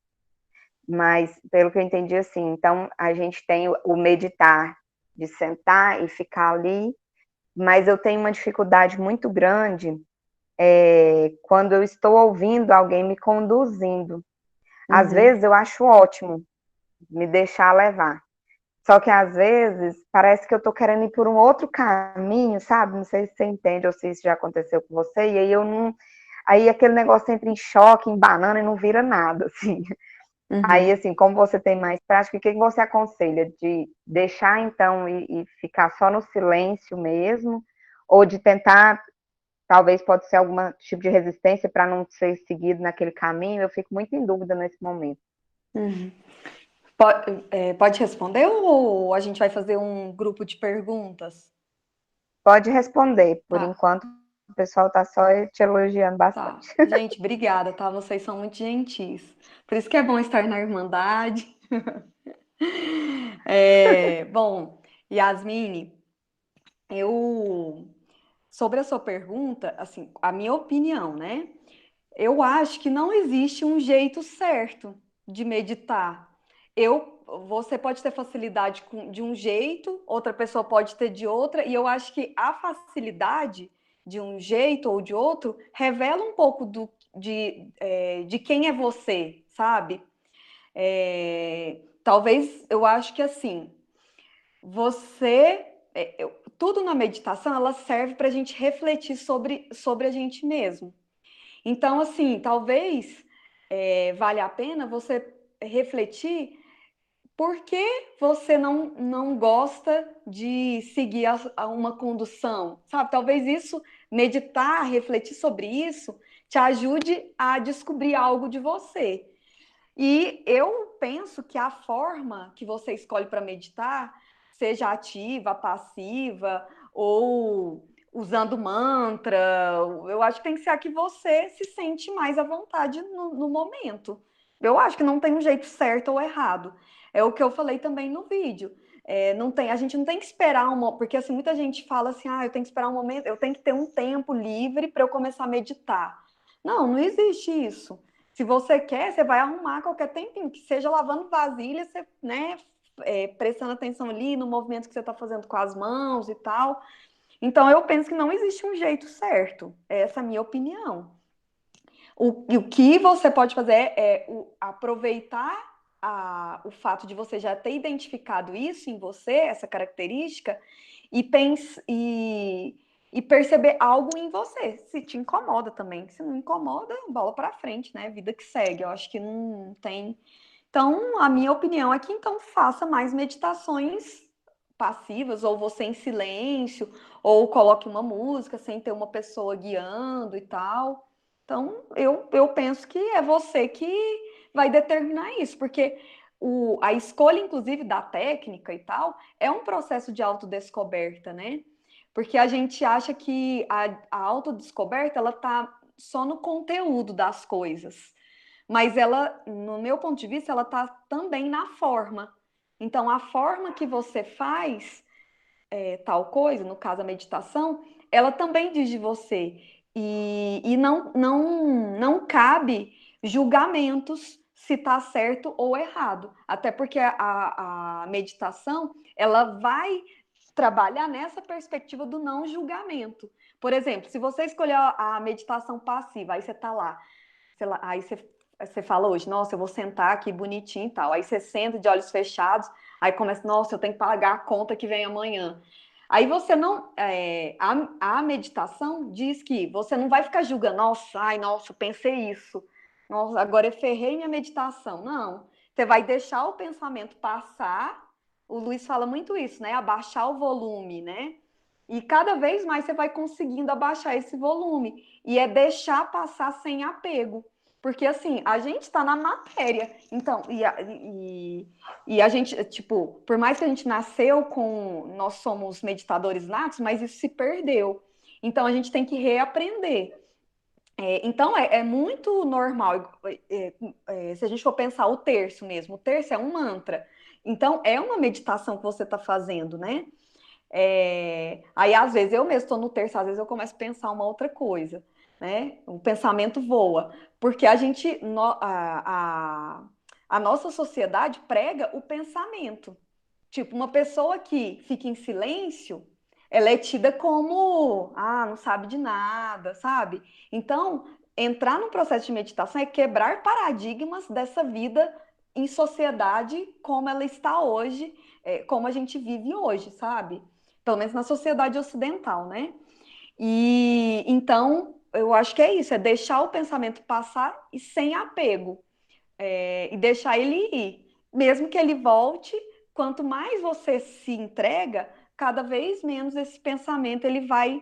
Mas, pelo que eu entendi, assim, então a gente tem o meditar, de sentar e ficar ali, mas eu tenho uma dificuldade muito grande quando eu estou ouvindo alguém me conduzindo. Às vezes eu acho ótimo me deixar levar. Só que às vezes parece que eu tô querendo ir por um outro caminho, sabe? Não sei se você entende ou se isso já aconteceu com você, e aí eu não. Aí aquele negócio entra em choque, em banana e não vira nada, assim. Aí, Uhum. assim, como você tem mais prática, o que você aconselha? De deixar, então, e ficar só no silêncio mesmo? Ou de tentar, talvez pode ser algum tipo de resistência para não ser seguido naquele caminho? Eu fico muito em dúvida nesse momento. Uhum. Pode responder ou a gente vai fazer um grupo de perguntas? Pode responder, por Tá, enquanto o pessoal está só te elogiando tá. bastante. Gente, obrigada, tá? Vocês são muito gentis. Por isso que é bom estar na Irmandade. Bom, Yasmine, eu sobre a sua pergunta, assim, a minha opinião, né? Eu acho que não existe um jeito certo de meditar. Você pode ter facilidade de um jeito, outra pessoa pode ter de outra, e eu acho que a facilidade de um jeito ou de outro revela um pouco de quem é você, sabe? Talvez eu acho que assim, você. Tudo na meditação ela serve para a gente refletir sobre a gente mesmo. Então, assim, talvez valha a pena você refletir por que você não gosta de seguir uma condução, sabe? Talvez isso, meditar, refletir sobre isso, te ajude a descobrir algo de você. E eu penso que a forma que você escolhe para meditar, seja ativa, passiva, ou usando mantra, eu acho que tem que ser a que você se sente mais à vontade no momento. Eu acho que não tem um jeito certo ou errado. É o que eu falei também no vídeo. Não tem, a gente não tem que esperar porque assim, muita gente fala assim, eu tenho que esperar um momento, eu tenho que ter um tempo livre para eu começar a meditar. Não existe isso. Se você quer, você vai arrumar qualquer tempinho, que seja lavando vasilha, você, né, prestando atenção ali no movimento que você está fazendo com as mãos e tal. Então, eu penso que não existe um jeito certo. Essa é a minha opinião. E o que você pode fazer aproveitar o fato de você já ter identificado isso em você, essa característica, e perceber algo em você, se te incomoda também. Se não incomoda, bola para frente, né? Vida que segue. Eu acho que não tem. Então, a minha opinião é que então faça mais meditações passivas, ou você em silêncio, ou coloque uma música sem ter uma pessoa guiando e tal. Então, eu penso que é você que vai determinar isso, porque a escolha, inclusive, da técnica e tal, é um processo de autodescoberta, né? Porque a gente acha que a autodescoberta, ela tá só no conteúdo das coisas. Mas ela, no meu ponto de vista, ela tá também na forma. Então, a forma que você faz tal coisa, no caso a meditação, ela também diz de você. E não cabe julgamentos se está certo ou errado. Até porque a meditação, ela vai trabalhar nessa perspectiva do não julgamento. Por exemplo, se você escolher a meditação passiva, aí você está lá, sei lá, aí você fala hoje, nossa, eu vou sentar aqui bonitinho e tal. Aí você senta de olhos fechados, aí começa, nossa, eu tenho que pagar a conta que vem amanhã. Aí você não. A meditação diz que você não vai ficar julgando, nossa, eu pensei isso. Nossa, agora eu ferrei minha meditação. Não. Você vai deixar o pensamento passar. O Luiz fala muito isso, né? Abaixar o volume, né? E cada vez mais você vai conseguindo abaixar esse volume. E é deixar passar sem apego. Porque, assim, a gente está na matéria. Então, e a gente, tipo, por mais que a gente nasceu com. Nós somos meditadores natos, mas isso se perdeu. Então, a gente tem que reaprender. Então, é muito normal. Se a gente for pensar o terço mesmo, o terço é um mantra. Então, é uma meditação que você está fazendo, né? Aí, às vezes, eu mesmo estou no terço, às vezes eu começo a pensar uma outra coisa, né? O pensamento voa, porque a nossa sociedade prega o pensamento. Tipo, uma pessoa que fica em silêncio, ela é tida como, não sabe de nada, sabe? Então, entrar num processo de meditação é quebrar paradigmas dessa vida em sociedade como ela está hoje, como a gente vive hoje, sabe? Pelo menos na sociedade ocidental, né? E então eu acho que é isso, é deixar o pensamento passar e sem apego, e deixar ele ir. Mesmo que ele volte, quanto mais você se entrega, cada vez menos esse pensamento ele vai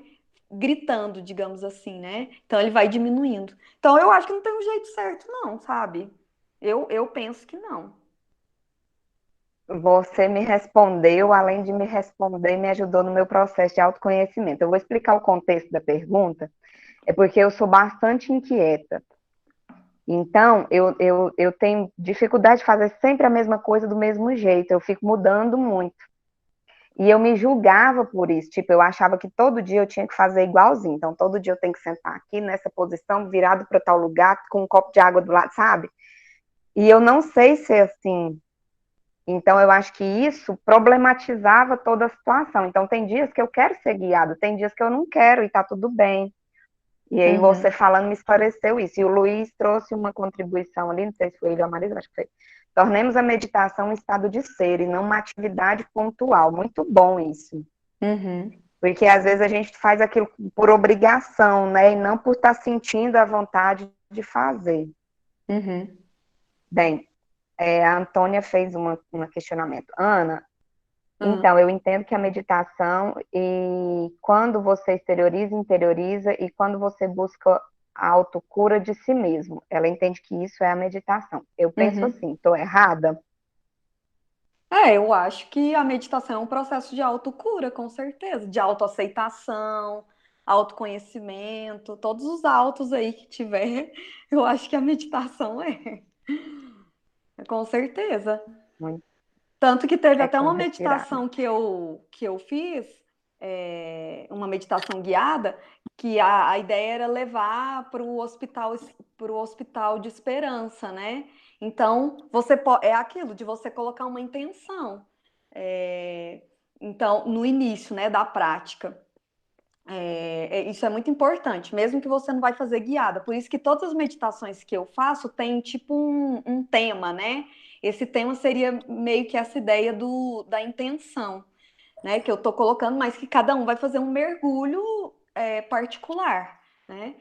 gritando, digamos assim, né? Então ele vai diminuindo. Então eu acho que não tem um jeito certo, não, sabe? Eu penso que não. Você me respondeu, além de me responder, me ajudou no meu processo de autoconhecimento. Eu vou explicar o contexto da pergunta, é porque eu sou bastante inquieta. Então, eu tenho dificuldade de fazer sempre a mesma coisa do mesmo jeito, eu fico mudando muito. E eu me julgava por isso, tipo, eu achava que todo dia eu tinha que fazer igualzinho. Então, todo dia eu tenho que sentar aqui nessa posição, virado para tal lugar, com um copo de água do lado, sabe? E eu não sei ser assim. Então, eu acho que isso problematizava toda a situação. Então, tem dias que eu quero ser guiado, tem dias que eu não quero e tá tudo bem. E aí, você Uhum. falando me esclareceu isso. E o Luiz trouxe uma contribuição ali, não sei se foi ele ou a Marisa, acho que foi. Tornemos a meditação um estado de ser e não uma atividade pontual. Muito bom isso. Uhum. Porque às vezes a gente faz aquilo por obrigação, né? E não por estar sentindo a vontade de fazer. Uhum. Bem, a Antônia fez um questionamento. Ana, Uhum. então, eu entendo que a meditação, e quando você exterioriza, interioriza, e quando você busca a autocura de si mesmo, ela entende que isso é a meditação. Eu penso Uhum. assim, estou errada? Eu acho que a meditação é um processo de autocura, com certeza, de autoaceitação, autoconhecimento, todos os autos aí que tiver, eu acho que a meditação com certeza. Muito, Tanto que teve até com uma respirar. meditação que eu fiz, uma meditação guiada, que a ideia era levar para o hospital de esperança, né? Então, é aquilo de você colocar uma intenção. É, então, no início, né, da prática. Isso é muito importante, mesmo que você não vai fazer guiada. Por isso que todas as meditações que eu faço têm tipo um tema, né? Esse tema seria meio que essa ideia da intenção, né? Que eu estou colocando, mas que cada um vai fazer um mergulho particular, né?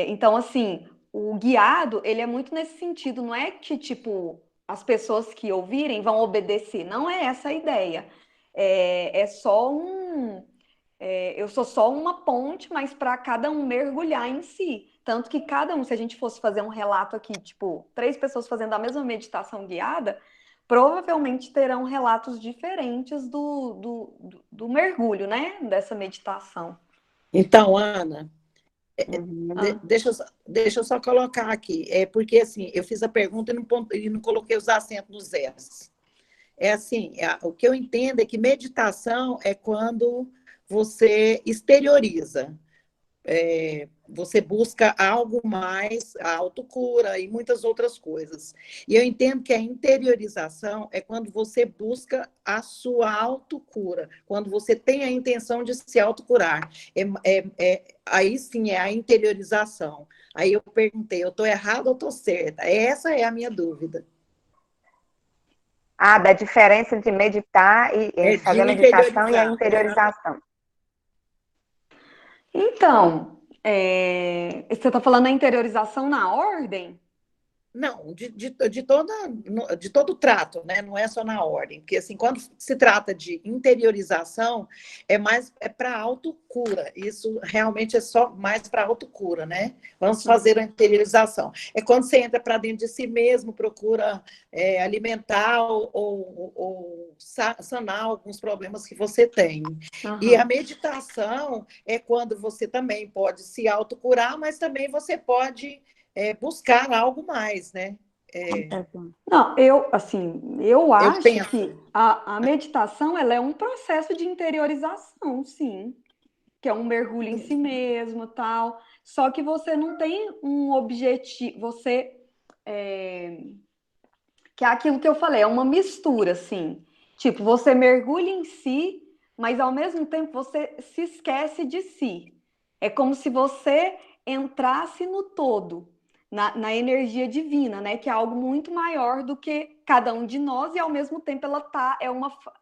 Então, assim, o guiado, ele é muito nesse sentido, não é que, tipo, as pessoas que ouvirem vão obedecer, não é essa a ideia. É só eu sou só uma ponte, mas para cada um mergulhar em si. Tanto que cada um, se a gente fosse fazer um relato aqui, tipo, 3 pessoas fazendo a mesma meditação guiada, provavelmente terão relatos diferentes do mergulho, né? Dessa meditação. Então, Ana, Uhum. deixa eu só colocar aqui. É porque assim, eu fiz a pergunta e não coloquei os acentos nos R's. É assim, o que eu entendo é que meditação é quando você exterioriza. Você busca algo mais, a autocura e muitas outras coisas. E eu entendo que a interiorização é quando você busca a sua autocura, quando você tem a intenção de se autocurar. Aí sim é a interiorização. Aí eu perguntei, eu estou errada ou estou certa? Essa é a minha dúvida. Ah, da diferença entre meditar e De fazer a meditação e a interiorizar, exatamente. interiorização. Então, você está falando da interiorização na ordem? Não, de todo o trato, né? Não é só na ordem, porque assim, quando se trata de interiorização, é para autocura. Isso realmente é só mais para autocura, né? Vamos fazer a interiorização. É quando você entra para dentro de si mesmo, procura alimentar ou sanar alguns problemas que você tem. E a meditação é quando você também pode se autocurar, mas também você pode buscar algo mais, né? Não, eu Eu acho que penso. a meditação ela é um processo de interiorização, sim, que é um mergulho em si mesmo, tal. Só que você não tem um objetivo, que é aquilo que eu falei, é uma mistura, assim. Tipo, você mergulha em si, mas ao mesmo tempo você se esquece de si. É como se você entrasse no todo, na energia divina, né? Que é algo muito maior do que cada um de nós, e ao mesmo tempo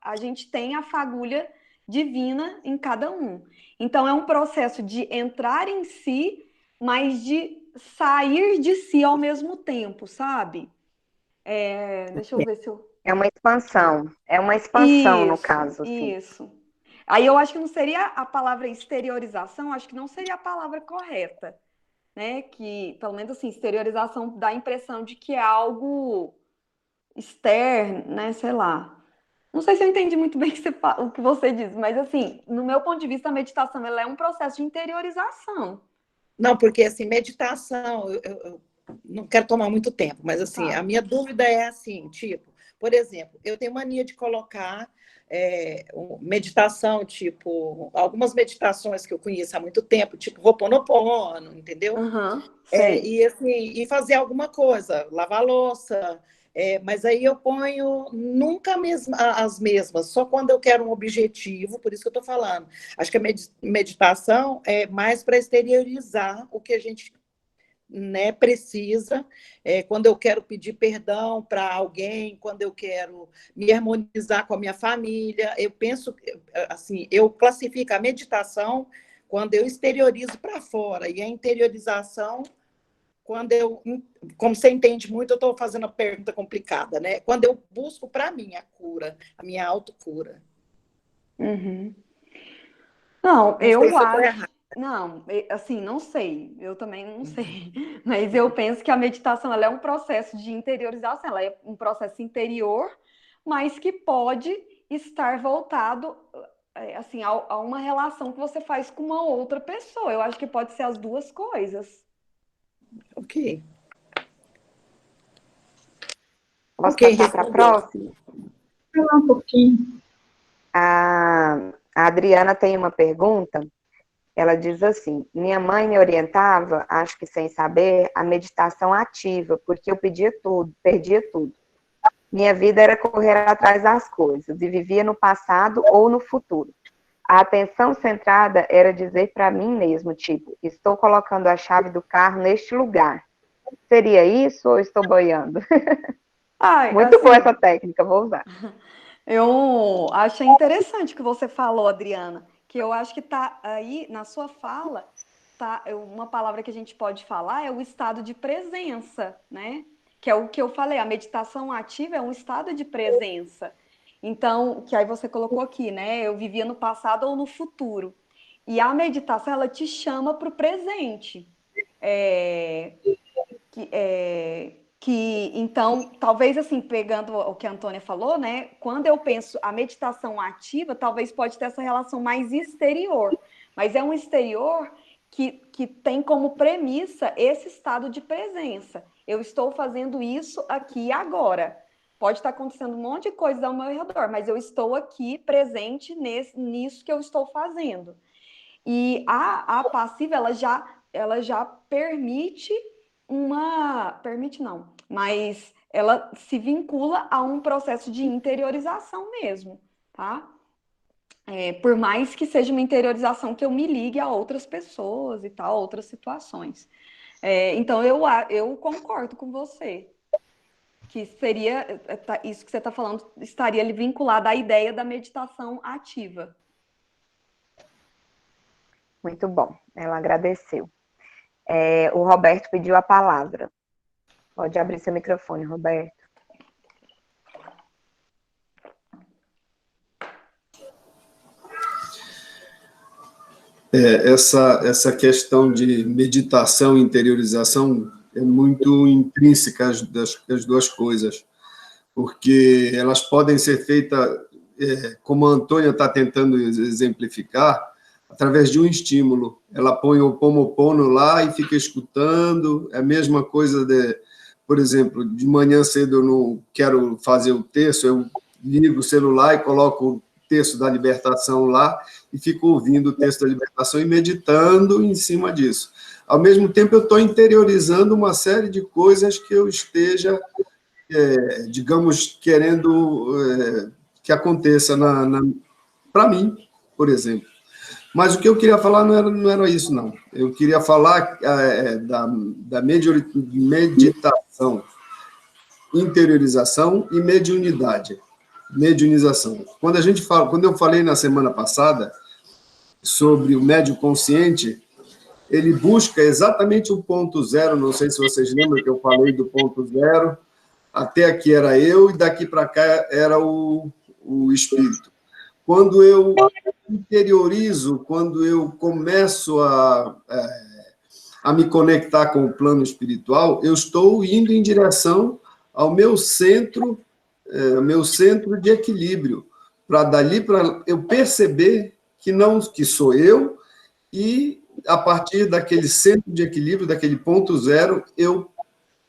a gente tem a fagulha divina em cada um. Então é um processo de entrar em si, mas de sair de si ao mesmo tempo, sabe? Deixa eu ver se eu... É uma expansão no caso. Assim. Isso. Aí eu acho que não seria a palavra exteriorização, acho que não seria a palavra correta, né? Que, pelo menos assim, exteriorização dá a impressão de que é algo externo, né? Sei lá. Não sei se eu entendi muito bem o que você diz, mas assim, no meu ponto de vista, a meditação ela é um processo de interiorização. Não, porque assim, meditação, eu não quero tomar muito tempo, mas assim, a minha dúvida é assim, tipo, por exemplo, eu tenho mania de colocar meditação, tipo, algumas meditações que eu conheço há muito tempo, tipo Ho'oponopono, entendeu? E assim, e fazer alguma coisa, lavar a louça, mas aí eu ponho nunca as mesmas, só quando eu quero um objetivo, por isso que eu estou falando. Acho que a meditação é mais para exteriorizar o que a gente, né, precisa, quando eu quero pedir perdão para alguém, quando eu quero me harmonizar com a minha família, eu penso, assim, eu classifico a meditação quando eu exteriorizo para fora, e a interiorização quando eu, como você entende muito, eu estou fazendo uma pergunta complicada, né? Quando eu busco para mim a cura, a minha autocura. Uhum. Não, eu acho... Não, assim, não sei. Eu também não sei. Mas eu penso que a meditação ela é um processo de interiorização, ela é um processo interior, mas que pode estar voltado assim, a uma relação que você faz com uma outra pessoa. Eu acho que pode ser as duas coisas. Ok. Posso passar para a próxima? Um pouquinho. A Adriana tem uma pergunta. Ela diz assim: minha mãe me orientava, acho que sem saber, a meditação ativa, porque eu perdia tudo. Minha vida era correr atrás das coisas e vivia no passado ou no futuro. A atenção centrada era dizer para mim mesmo, tipo, estou colocando a chave do carro neste lugar. Seria isso ou estou boiando? Muito boa essa técnica, vou usar. Eu achei interessante o que você falou, Adriana, que eu acho que está aí na sua fala, uma palavra que a gente pode falar é o estado de presença, né? Que é o que eu falei, a meditação ativa é um estado de presença. Então, que aí você colocou aqui, né? Eu vivia no passado ou no futuro. E a meditação, ela te chama para o presente. Então, talvez assim, pegando o que a Antônia falou, né? Quando eu penso a meditação ativa, talvez pode ter essa relação mais exterior. Mas é um exterior que tem como premissa esse estado de presença. Eu estou fazendo isso aqui e agora. Pode estar acontecendo um monte de coisas ao meu redor, mas eu estou aqui presente nisso que eu estou fazendo. E a passiva, ela já permite permite não, mas ela se vincula a um processo de interiorização mesmo, tá? Por mais que seja uma interiorização que eu me ligue a outras pessoas e tal, outras situações. Então, eu concordo com você, que seria, isso que você está falando, estaria vinculado à ideia da meditação ativa. Muito bom, ela agradeceu. O Roberto pediu a palavra. Pode abrir seu microfone, Roberto. Essa questão de meditação e interiorização é muito intrínseca das duas coisas, porque elas podem ser feitas, como a Antônia está tentando exemplificar, através de um estímulo. Ela põe o Ho'oponopono lá e fica escutando, é a mesma coisa por exemplo, de manhã cedo eu não quero fazer o texto, eu ligo o celular e coloco o texto da libertação lá e fico ouvindo o texto da libertação e meditando em cima disso. Ao mesmo tempo, eu estou interiorizando uma série de coisas que eu esteja, digamos, querendo que aconteça para mim, por exemplo. Mas o que eu queria falar não era isso, não. Eu queria falar da meditação. interiorização e mediunidade. Mediunização. Quando eu falei na semana passada sobre o médium consciente, ele busca exatamente o ponto zero. Não sei se vocês lembram que eu falei do ponto zero. Até aqui era eu e daqui para cá era o espírito. Quando eu interiorizo, quando eu começo a me conectar com o plano espiritual, eu estou indo em direção ao meu centro de equilíbrio, para dali para eu perceber que sou eu, e a partir daquele centro de equilíbrio, daquele ponto zero, eu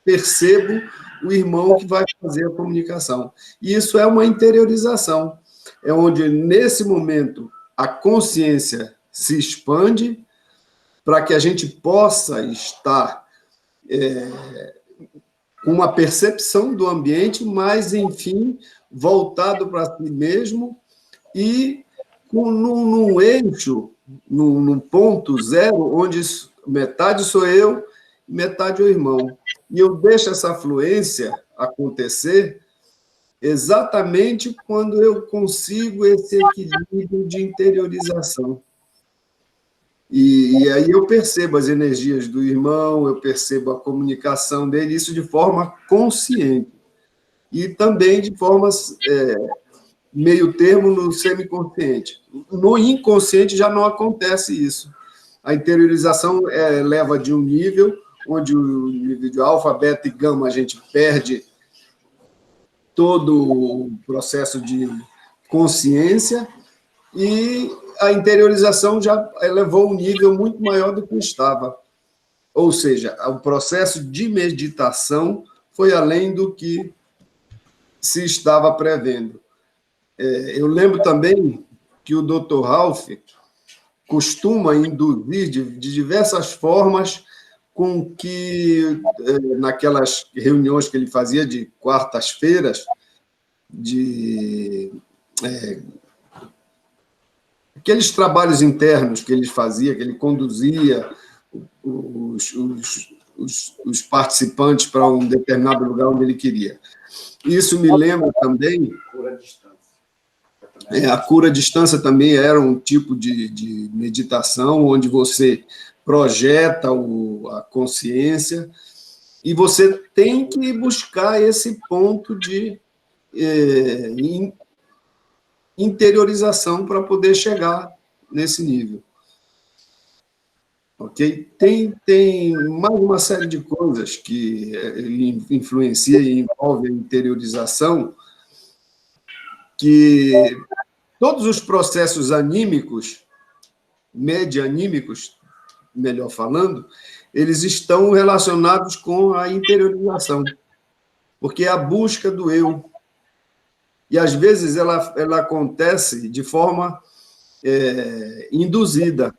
percebo o irmão que vai fazer a comunicação. E isso é uma interiorização, é onde, nesse momento, a consciência se expande para que a gente possa estar com uma percepção do ambiente, mas, enfim, voltado para si mesmo e num eixo, num ponto zero, onde metade sou eu, metade o irmão. E eu deixo essa fluência acontecer exatamente quando eu consigo esse equilíbrio de interiorização. E aí eu percebo as energias do irmão, eu percebo a comunicação dele, isso de forma consciente. E também de forma meio termo no semiconsciente. No inconsciente já não acontece isso. A interiorização leva de um nível, onde o nível de alfa, beta e gama a gente perde todo o processo de consciência, e a interiorização já elevou um nível muito maior do que estava. Ou seja, o processo de meditação foi além do que se estava prevendo. Eu lembro também que o Dr. Ralph costuma induzir de diversas formas com que, naquelas reuniões que ele fazia de quartas-feiras, aqueles trabalhos internos que ele fazia, que ele conduzia os participantes para um determinado lugar onde ele queria. Isso me lembra também... A cura à distância também era um tipo de meditação, onde você projeta a consciência e você tem que buscar esse ponto de interiorização para poder chegar nesse nível. Ok? Tem mais uma série de coisas que influencia e envolve a interiorização, que todos os processos anímicos, medianímicos, melhor falando, eles estão relacionados com a interiorização, porque é a busca do eu. E, às vezes, ela acontece de forma induzida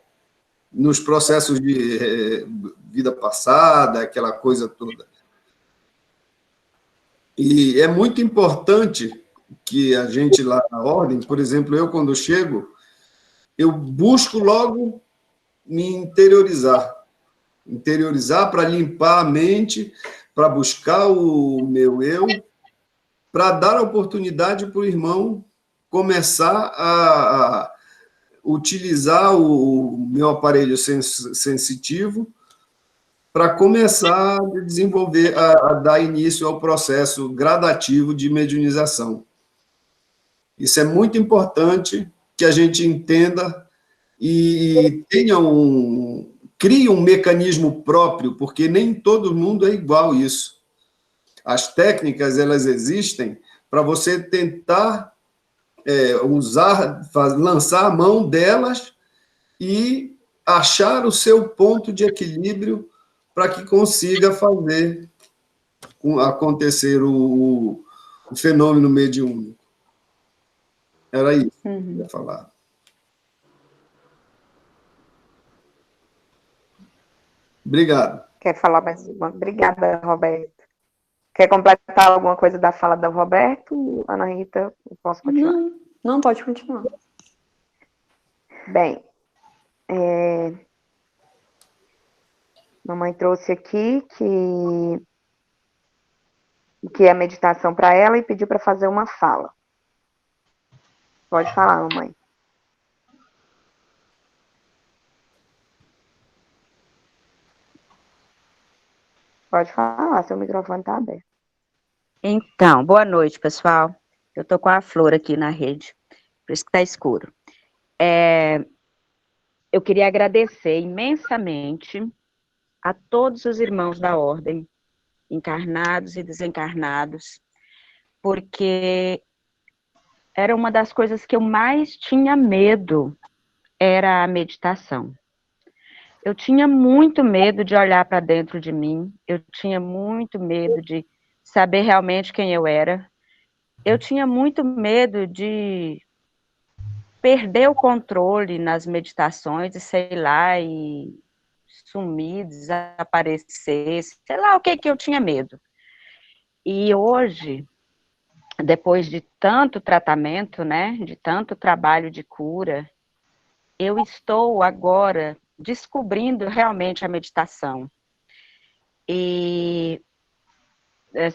nos processos de vida passada, aquela coisa toda. E é muito importante que a gente lá na ordem, por exemplo, eu quando chego, eu busco logo me interiorizar para limpar a mente, para buscar o meu eu, para dar a oportunidade para o irmão começar a utilizar o meu aparelho sensitivo para começar a desenvolver, a dar início ao processo gradativo de mediunização. Isso é muito importante que a gente entenda e crie um mecanismo próprio, porque nem todo mundo é igual isso. As técnicas, elas existem para você tentar lançar a mão delas e achar o seu ponto de equilíbrio para que consiga fazer acontecer o fenômeno mediúnico. Era isso que eu ia falar. Obrigado. Quer falar mais uma? Obrigada, Roberto. Quer completar alguma coisa da fala do Roberto, Ana Rita? Eu posso continuar? Não, pode continuar. Bem, mamãe trouxe aqui que que é a meditação para ela e pediu para fazer uma fala. Pode falar, mamãe. Pode falar, seu microfone está aberto. Então, boa noite, pessoal. Eu tô com a Flor aqui na rede, por isso que tá escuro. Eu queria agradecer imensamente a todos os irmãos da Ordem, encarnados e desencarnados, porque era uma das coisas que eu mais tinha medo, era a meditação. Eu tinha muito medo de olhar para dentro de mim, eu tinha muito medo de saber realmente quem eu era, eu tinha muito medo de perder o controle nas meditações e sei lá, e sumir, desaparecer, sei lá o que eu tinha medo. E hoje, depois de tanto tratamento, né, de tanto trabalho de cura, eu estou agora descobrindo realmente a meditação. E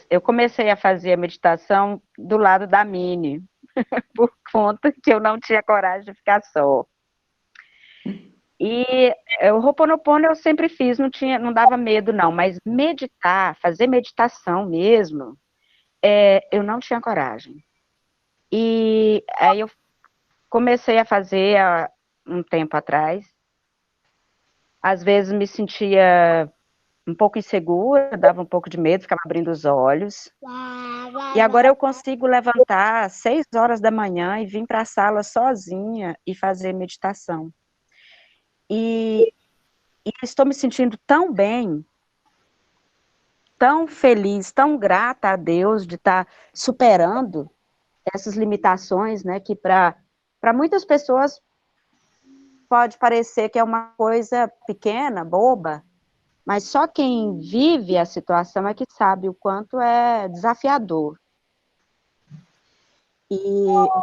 eu comecei a fazer a meditação do lado da Mini, por conta que eu não tinha coragem de ficar só. E o Ho'oponopono eu sempre fiz, não dava medo não, mas meditar, fazer meditação mesmo, eu não tinha coragem. E aí eu comecei a fazer há um tempo atrás. Às vezes me sentia um pouco insegura, dava um pouco de medo, ficava abrindo os olhos. E agora eu consigo levantar às 6 horas da manhã e vir para a sala sozinha e fazer meditação. E estou me sentindo tão bem, tão feliz, tão grata a Deus de estar superando essas limitações, né, que para muitas pessoas pode parecer que é uma coisa pequena, boba, mas só quem vive a situação é que sabe o quanto é desafiador. E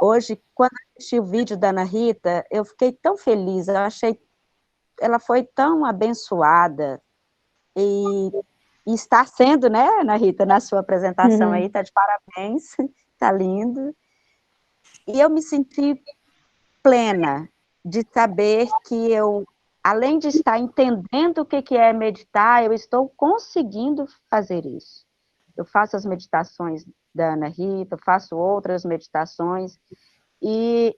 hoje, quando eu assisti o vídeo da Ana Rita, eu fiquei tão feliz, eu achei, ela foi tão abençoada, e está sendo, né, Ana Rita, na sua apresentação aí, tá de parabéns, tá lindo. E eu me senti plena de saber que eu, além de estar entendendo o que é meditar, eu estou conseguindo fazer isso. Eu faço as meditações da Ana Rita, faço outras meditações, e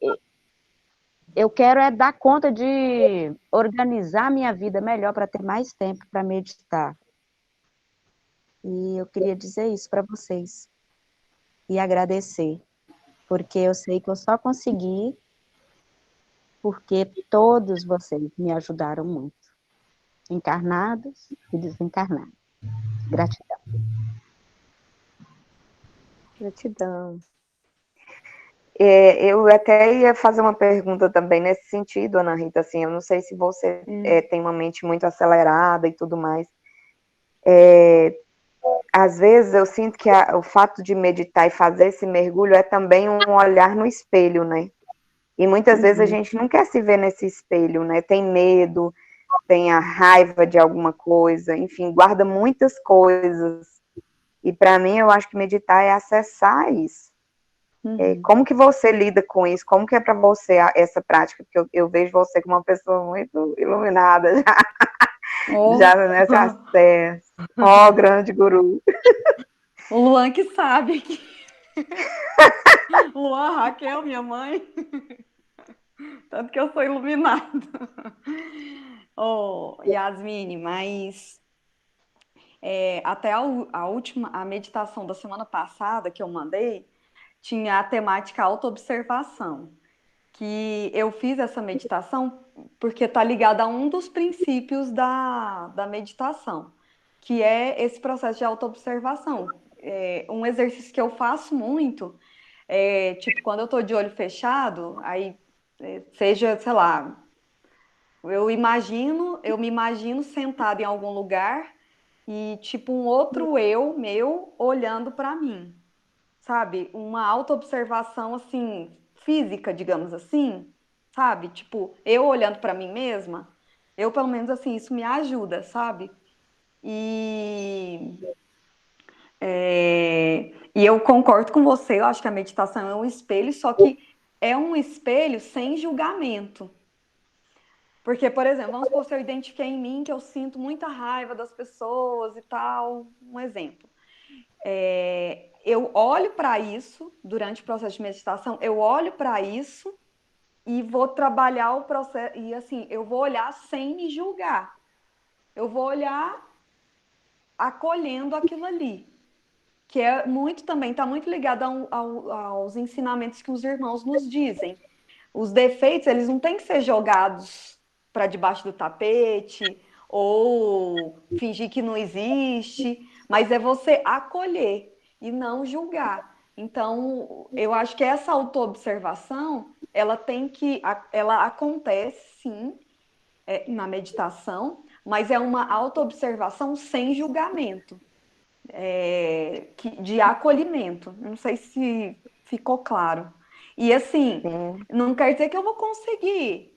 eu quero dar conta de organizar minha vida melhor para ter mais tempo para meditar. E eu queria dizer isso para vocês. E agradecer, porque eu sei que eu só consegui porque todos vocês me ajudaram muito, encarnados e desencarnados. Gratidão. Gratidão. Eu até ia fazer uma pergunta também nesse sentido, Ana Rita, assim, eu não sei se você tem uma mente muito acelerada e tudo mais. Às vezes eu sinto que o fato de meditar e fazer esse mergulho é também um olhar no espelho, né? E muitas vezes a gente não quer se ver nesse espelho, né? Tem medo, tem a raiva de alguma coisa, enfim, guarda muitas coisas. E para mim, eu acho que meditar é acessar isso. Como que você lida com isso? Como que é para você essa prática? Porque eu vejo você como uma pessoa muito iluminada já nesse acesso. Grande guru. O Luan que sabe que... Luan, Raquel, minha mãe. Tanto que eu sou iluminada. Yasmine, mas até a meditação da semana passada que eu mandei, tinha a temática autoobservação, que eu fiz essa meditação porque está ligada a um dos princípios da meditação, que é esse processo de autoobservação. Um exercício que eu faço muito, tipo, quando eu estou de olho fechado, aí, seja, sei lá, eu me imagino sentada em algum lugar e, tipo, um outro eu meu olhando para mim, sabe? Uma autoobservação, assim, física, digamos assim, sabe? Tipo, eu olhando para mim mesma, eu, pelo menos, assim, isso me ajuda, sabe? E E eu concordo com você, eu acho que a meditação é um espelho, só que é um espelho sem julgamento. Porque, por exemplo, vamos supor, se eu identifiquei em mim que eu sinto muita raiva das pessoas e tal, um exemplo. Eu olho para isso durante o processo de meditação, eu olho para isso e vou trabalhar o processo, e assim, eu vou olhar sem me julgar. Eu vou olhar acolhendo aquilo ali. Que é muito também, está muito ligado aos ensinamentos que os irmãos nos dizem. Os defeitos, eles não têm que ser jogados para debaixo do tapete ou fingir que não existe, mas é você acolher e não julgar. Então, eu acho que essa autoobservação, ela acontece sim na meditação, mas é uma autoobservação sem julgamento. De acolhimento. Não sei se ficou claro. E assim, não quer dizer que eu vou conseguir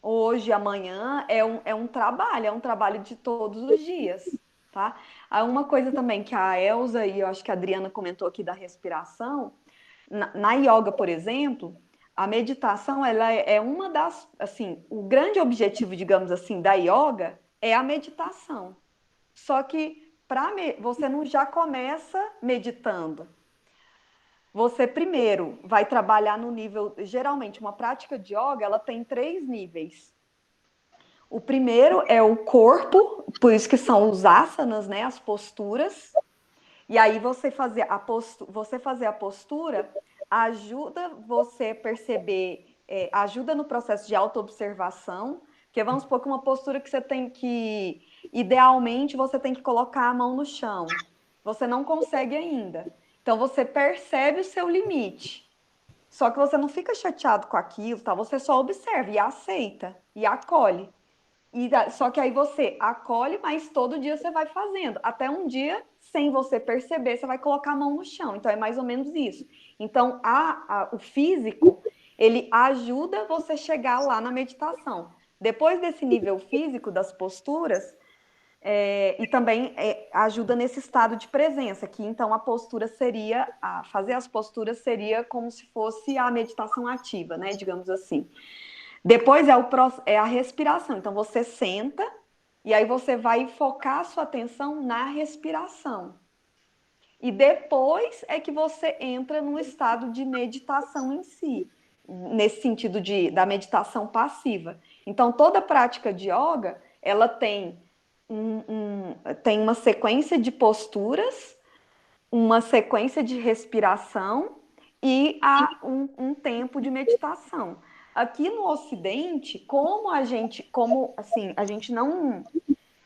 hoje, amanhã, é um trabalho de todos os dias, tá? Há uma coisa também que a Elza e eu acho que a Adriana comentou aqui da respiração, na yoga, por exemplo, a meditação, ela é uma das, assim, o grande objetivo, digamos assim, da yoga é a meditação. Só que você não já começa meditando. Você primeiro vai trabalhar no nível, geralmente uma prática de yoga, ela tem 3 níveis. O primeiro é o corpo, por isso que são os asanas, né, as posturas. E aí você fazer a postura ajuda você a perceber, ajuda no processo de autoobservação, porque vamos supor que uma postura que você tem que, idealmente, você tem que colocar a mão no chão. Você não consegue ainda. Então, você percebe o seu limite. Só que você não fica chateado com aquilo, tá? Você só observa e aceita e acolhe. Só que aí você acolhe, mas todo dia você vai fazendo. Até um dia, sem você perceber, você vai colocar a mão no chão. Então, é mais ou menos isso. Então, o físico, ele ajuda você a chegar lá na meditação. Depois desse nível físico, das posturas, e também ajuda nesse estado de presença, que então a postura seria, fazer as posturas seria como se fosse a meditação ativa, né? Digamos assim. Depois é a respiração. Então, você senta e aí você vai focar a sua atenção na respiração. E depois é que você entra no estado de meditação em si, nesse sentido da meditação passiva. Então, toda prática de yoga, ela tem uma sequência de posturas, uma sequência de respiração e há um tempo de meditação. Aqui no Ocidente,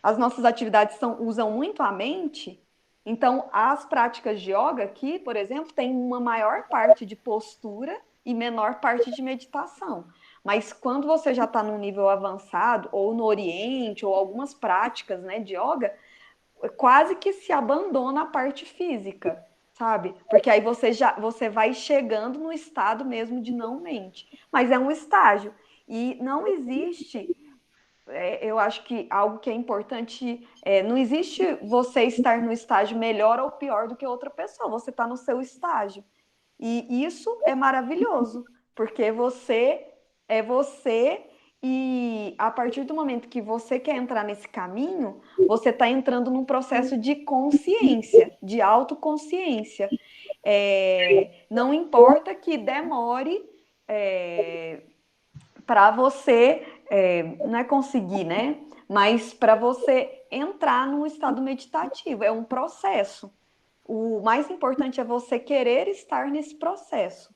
as nossas atividades usam muito a mente, então as práticas de yoga aqui, por exemplo, tem uma maior parte de postura e menor parte de meditação. Mas quando você já está num nível avançado, ou no Oriente, ou algumas práticas, né, de yoga, quase que se abandona a parte física, sabe? Porque aí você vai chegando no estado mesmo de não mente. Mas é um estágio. E não existe, eu acho que algo que é importante, não existe você estar no estágio melhor ou pior do que outra pessoa. Você está no seu estágio. E isso é maravilhoso, porque você é você e a partir do momento que você quer entrar nesse caminho, você está entrando num processo de consciência, de autoconsciência. Não importa que demore para você, não é conseguir, né? Mas para você entrar num estado meditativo, é um processo. O mais importante é você querer estar nesse processo.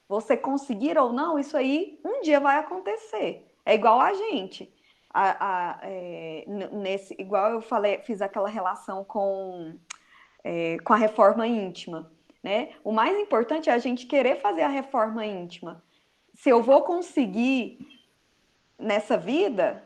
Você conseguir ou não, isso aí um dia vai acontecer. É igual a gente. Igual eu falei, fiz aquela relação com a reforma íntima, né? O mais importante é a gente querer fazer a reforma íntima. Se eu vou conseguir nessa vida,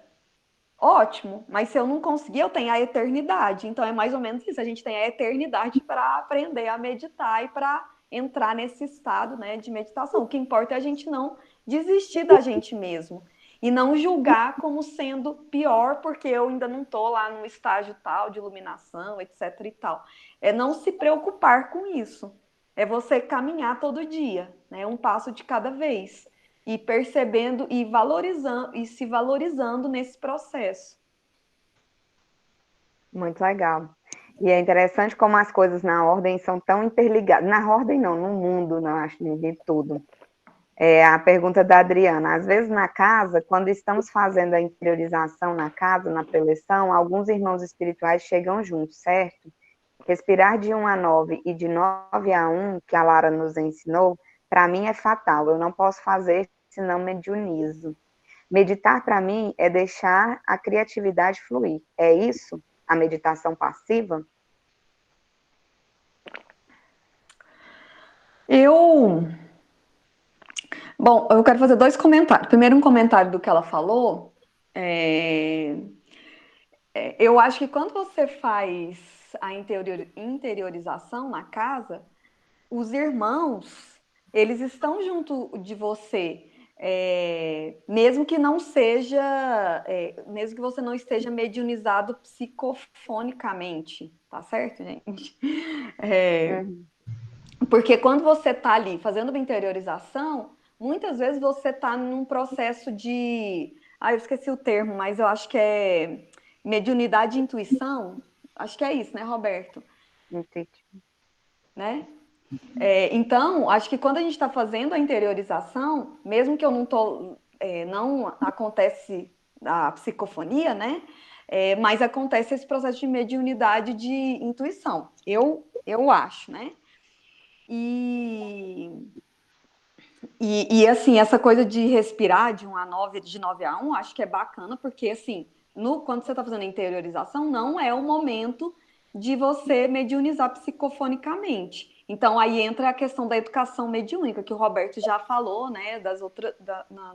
ótimo, mas se eu não conseguir, eu tenho a eternidade. Então é mais ou menos isso, a gente tem a eternidade para aprender a meditar e para entrar nesse estado, né, de meditação. O que importa é a gente não desistir da gente mesmo. e não julgar como sendo pior, porque eu ainda não estou lá no estágio tal de iluminação, etc. e tal. É não se preocupar com isso. É você caminhar todo dia, né? Um passo de cada vez. E percebendo e valorizando e se valorizando nesse processo. Muito legal. E é interessante como as coisas na ordem são tão interligadas. Na ordem não, no mundo, não acho ninguém tudo. É a pergunta da Adriana. Às vezes na casa, quando estamos fazendo a interiorização na casa, na preleção, alguns irmãos espirituais chegam juntos, certo? Respirar de 1 a 9 e de 9 a 1, que a Lara nos ensinou, para mim é fatal. Eu não posso fazer, senão mediunizo. Meditar, para mim, é deixar a criatividade fluir. É isso? A meditação passiva? Bom, eu quero fazer 2 comentários. Primeiro, um comentário do que ela falou. Eu acho que quando você faz a interiorização na casa, os irmãos, eles estão junto de você, mesmo que não seja, mesmo que você não esteja mediunizado psicofonicamente, tá certo, gente? Porque quando você está ali fazendo uma interiorização, muitas vezes você está num processo de... eu esqueci o termo, mas eu acho que é mediunidade e intuição. Acho que é isso, né, Roberto? Entendi. Né? Então, acho que quando a gente está fazendo a interiorização, mesmo que eu não acontece a psicofonia, né? Mas acontece esse processo de mediunidade de intuição. Eu acho, né? E assim, essa coisa de respirar de 1 a 9, de 9 a 1, acho que é bacana, porque assim, quando você está fazendo a interiorização, não é o momento de você mediunizar psicofonicamente. Então, aí entra a questão da educação mediúnica, que o Roberto já falou, né,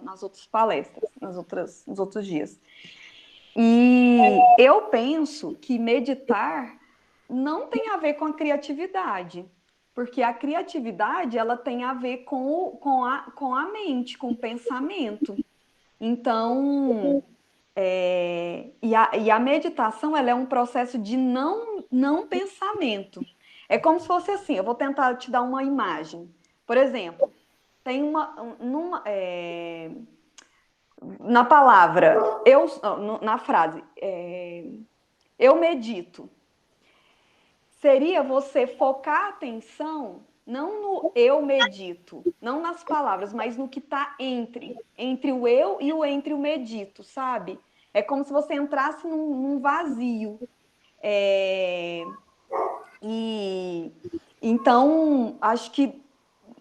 nas outras palestras, nos outros dias. E eu penso que meditar não tem a ver com a criatividade, porque a criatividade ela tem a ver com a mente, com o pensamento. Então, e a meditação ela é um processo de não pensamento. É como se fosse assim, eu vou tentar te dar uma imagem. Por exemplo, tem na palavra, na frase, eu medito. Seria você focar a atenção não no eu medito, não nas palavras, mas no que está entre o eu e entre o medito, sabe? É como se você entrasse num vazio. E então, acho que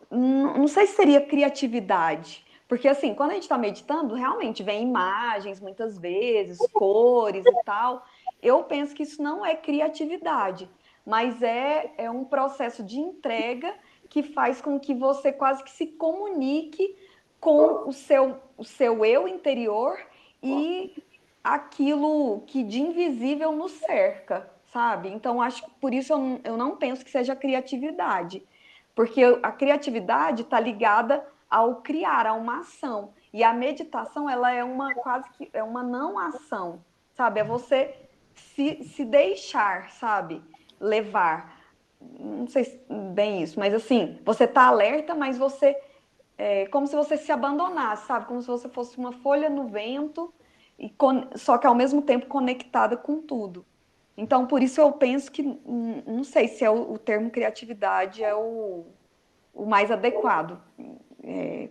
não sei se seria criatividade, porque assim, quando a gente está meditando, realmente vem imagens muitas vezes, cores e tal. Eu penso que isso não é criatividade, mas é um processo de entrega que faz com que você quase que se comunique com o seu eu interior e aquilo que de invisível nos cerca, sabe? Então, acho que por isso eu não penso que seja criatividade. Porque a criatividade está ligada ao criar, a uma ação. E a meditação, ela é quase que é uma não ação, sabe? É você se deixar, sabe? Levar. Não sei bem isso, mas assim, você está alerta, mas você como se você se abandonasse, sabe? Como se você fosse uma folha no vento, só que ao mesmo tempo conectada com tudo. Então, por isso eu penso que, não sei se o termo criatividade é o mais adequado.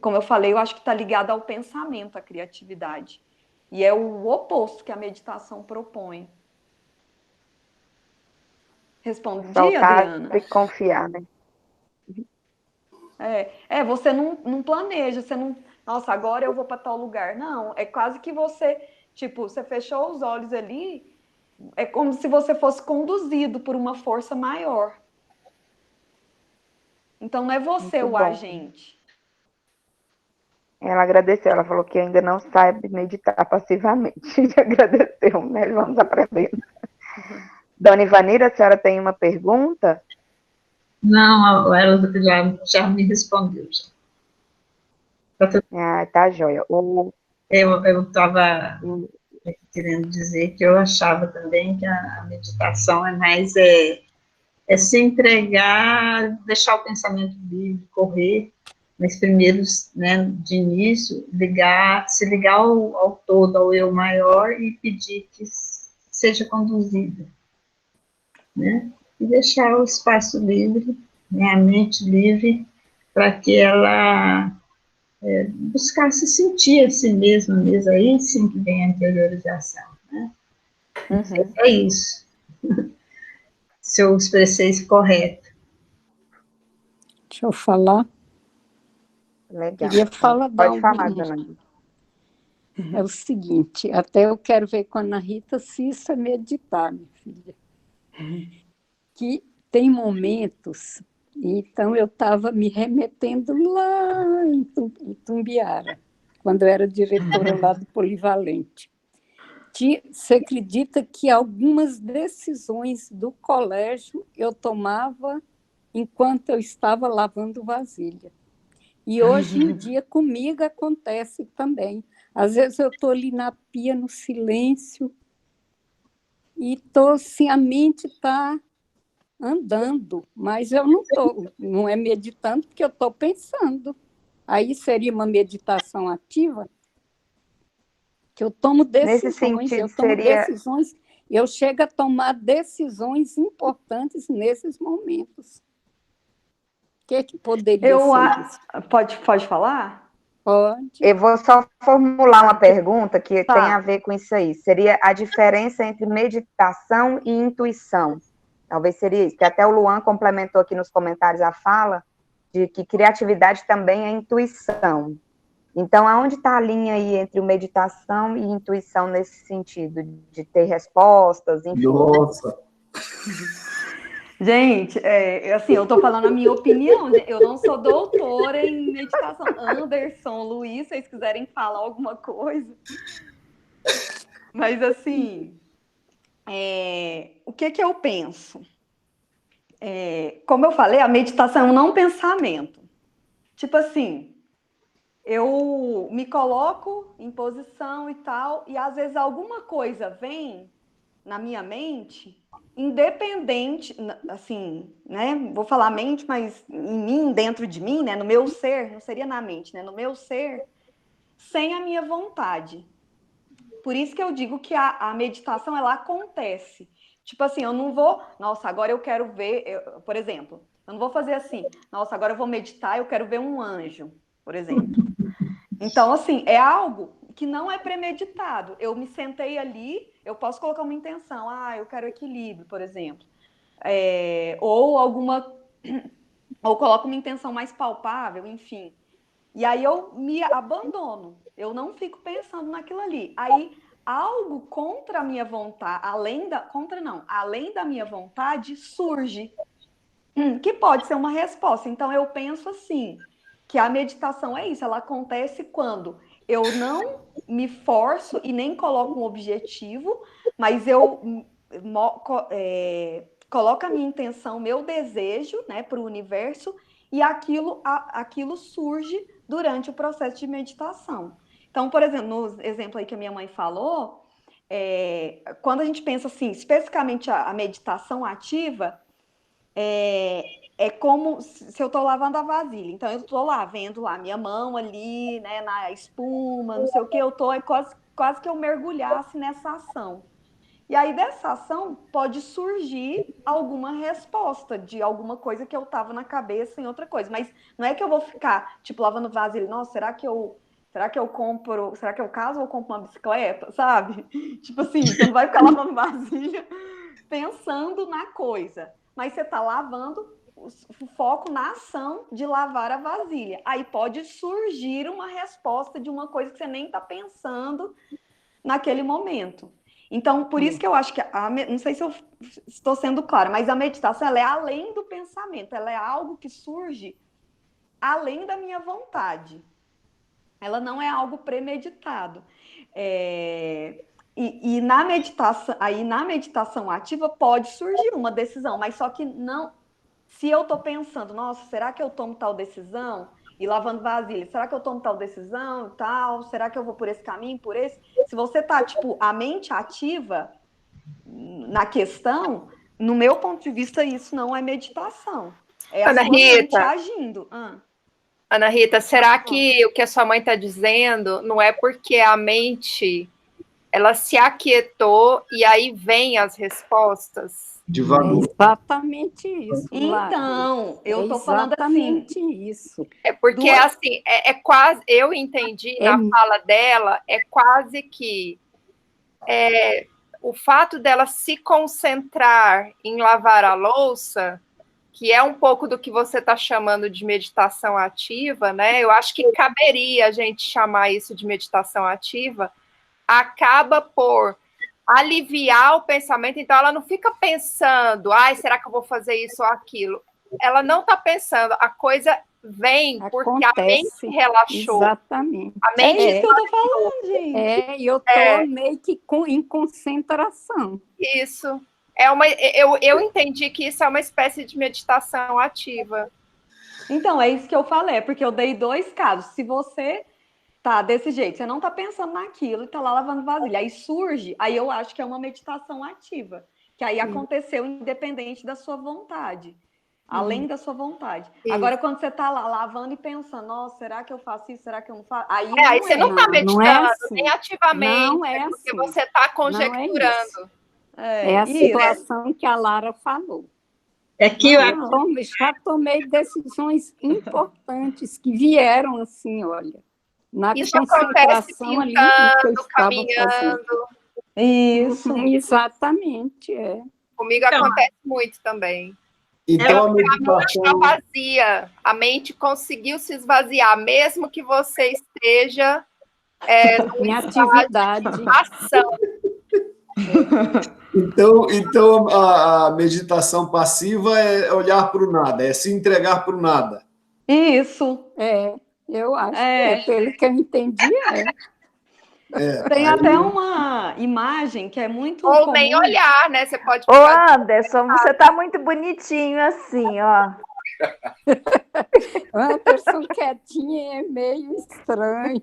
Como eu falei, eu acho que está ligado ao pensamento, a criatividade. E é o oposto que a meditação propõe. Respondi, Soltar Adriana? e confiar, né? Você não planeja, você não... Nossa, agora eu vou para tal lugar. Não, é quase que você, tipo, você fechou os olhos ali, é como se você fosse conduzido por uma força maior. Então, não é você Muito o bom. agente. Ela agradeceu, ela falou que ainda não sabe meditar passivamente. Agradeceu, né? Vamos aprendendo. Dona Ivanira, a senhora tem uma pergunta? Não, ela já me respondeu. Já. Tá joia. Eu estava querendo dizer que eu achava também que a meditação é mais se entregar, deixar o pensamento livre, correr, mas primeiro, né, de início, se ligar ao todo, ao eu maior e pedir que seja conduzida, né? E deixar o espaço livre, né, a mente livre, para que ela buscasse sentir a si mesma mesmo, aí sim que vem a interiorização, né? Uhum. É isso. Se eu expressei isso correto. Deixa eu falar. Legal. Queria falar, Pode falar, dona. É o seguinte, até eu quero ver com a Ana Rita se isso é meditar, minha filha. Que tem momentos, então eu estava me remetendo lá em Tumbiara, quando eu era diretora lá do Polivalente. Você acredita que algumas decisões do colégio eu tomava enquanto eu estava lavando vasilha? E hoje em dia comigo acontece também. Às vezes eu estou ali na pia, no silêncio, e tô, assim, a mente está andando, mas eu não é meditando, porque eu estou pensando. Aí seria uma meditação ativa, que eu tomo Nesse sentido, seria... decisões, eu chego a tomar decisões importantes nesses momentos. O que poderia ser isso? Pode falar? Pode. Eu vou só formular uma pergunta que tem a ver com isso aí. Seria a diferença entre meditação e intuição. Talvez seria isso, que até o Luan complementou aqui nos comentários a fala de que criatividade também é intuição. Então, aonde está a linha aí entre meditação e intuição nesse sentido, de ter respostas, enfim? Nossa! Gente, assim, eu estou falando a minha opinião, eu não sou doutora em meditação. Anderson, Luiz, se vocês quiserem falar alguma coisa. Mas, assim, o que eu penso? Como eu falei, a meditação é um não pensamento. Tipo assim, eu me coloco em posição e tal, e às vezes alguma coisa vem na minha mente, independente, assim, né? Vou falar mente, mas em mim, dentro de mim, né? No meu ser, não seria na mente, né? No meu ser, sem a minha vontade. Por isso que eu digo que a meditação, ela acontece. Tipo assim, eu não vou, nossa, agora eu quero ver, por exemplo, eu não vou fazer assim, nossa, agora eu vou meditar, eu quero ver um anjo, por exemplo. Então, assim, é algo que não é premeditado. Eu me sentei ali, eu posso colocar uma intenção, eu quero equilíbrio, por exemplo. Ou coloco uma intenção mais palpável, enfim. E aí eu me abandono, eu não fico pensando naquilo ali. Aí algo contra a minha vontade, além da minha vontade, surge, que pode ser uma resposta. Então eu penso assim, que a meditação é isso, ela acontece quando eu não me forço e nem coloco um objetivo, mas eu coloco a minha intenção, meu desejo, né, para o universo, e aquilo surge durante o processo de meditação. Então, por exemplo, no exemplo aí que a minha mãe falou, quando a gente pensa assim, especificamente a meditação ativa, é como se eu estou lavando a vasilha. Então, eu estou lá, vendo lá minha mão ali, né, na espuma, não sei o que, eu estou, quase que eu mergulhasse nessa ação. E aí, dessa ação, pode surgir alguma resposta de alguma coisa que eu estava na cabeça em outra coisa. Mas não é que eu vou ficar, tipo, lavando vasilha. Nossa, será que eu caso ou eu compro uma bicicleta, sabe? Tipo assim, você não vai ficar lavando vasilha pensando na coisa. Mas você está lavando, o foco na ação de lavar a vasilha. Aí pode surgir uma resposta de uma coisa que você nem está pensando naquele momento. Então, por isso que eu acho que, não sei se eu estou sendo clara, mas a meditação, ela é além do pensamento, ela é algo que surge além da minha vontade. Ela não é algo premeditado. E na meditação ativa pode surgir uma decisão, mas só que não. Se eu estou pensando, nossa, será que eu tomo tal decisão? e lavando vasilha, será que eu tomo tal decisão, tal? Será que eu vou por esse caminho, por esse? Se você tá, tipo, a mente ativa na questão, no meu ponto de vista, isso não é meditação. É a Ana sua mente Rita, agindo. Ana Rita, será que o que a sua mãe está dizendo não é porque a mente ela se aquietou e aí vem as respostas? Devagar. É exatamente isso. Então, eu tô falando exatamente assim. isso. É porque, assim, é quase, eu entendi na fala dela, é quase que o fato dela se concentrar em lavar a louça, que é um pouco do que você está chamando de meditação ativa, né? Eu acho que caberia a gente chamar isso de meditação ativa, acaba por aliviar o pensamento, então ela não fica pensando, ai, será que eu vou fazer isso ou aquilo? Ela não está pensando, a coisa vem porque a mente relaxou. Exatamente. A mente isso que eu tô falando, gente. E eu tô meio que em concentração. Isso. Eu entendi que isso é uma espécie de meditação ativa. Então, é isso que eu falei, porque eu dei 2 casos. Se você tá desse jeito, você não tá pensando naquilo e tá lá lavando vasilha, aí surge, aí eu acho que é uma meditação ativa, que aí aconteceu independente da sua vontade, além da sua vontade. Agora, quando você tá lá lavando e pensando, nossa, será que eu faço isso, será que eu não faço? Aí você não tá meditando, nem ativamente, não é porque assim. você tá conjecturando. É a situação que a Lara falou. É que eu já tomei decisões importantes que vieram assim, olha, na isso acontece pintando, caminhando. Isso. Exatamente, Comigo acontece muito também. Então, a mente está vazia. A mente conseguiu se esvaziar, mesmo que você esteja em atividade. De ação. Então a meditação passiva é olhar para o nada, é se entregar para o nada. Isso. Eu acho que pelo que eu entendi, Tem até uma imagem que é muito Ou comum. nem olhar, né? Você pode... Ô, Anderson, você tá muito bonitinho assim, ó. O Anderson quietinho é meio estranho.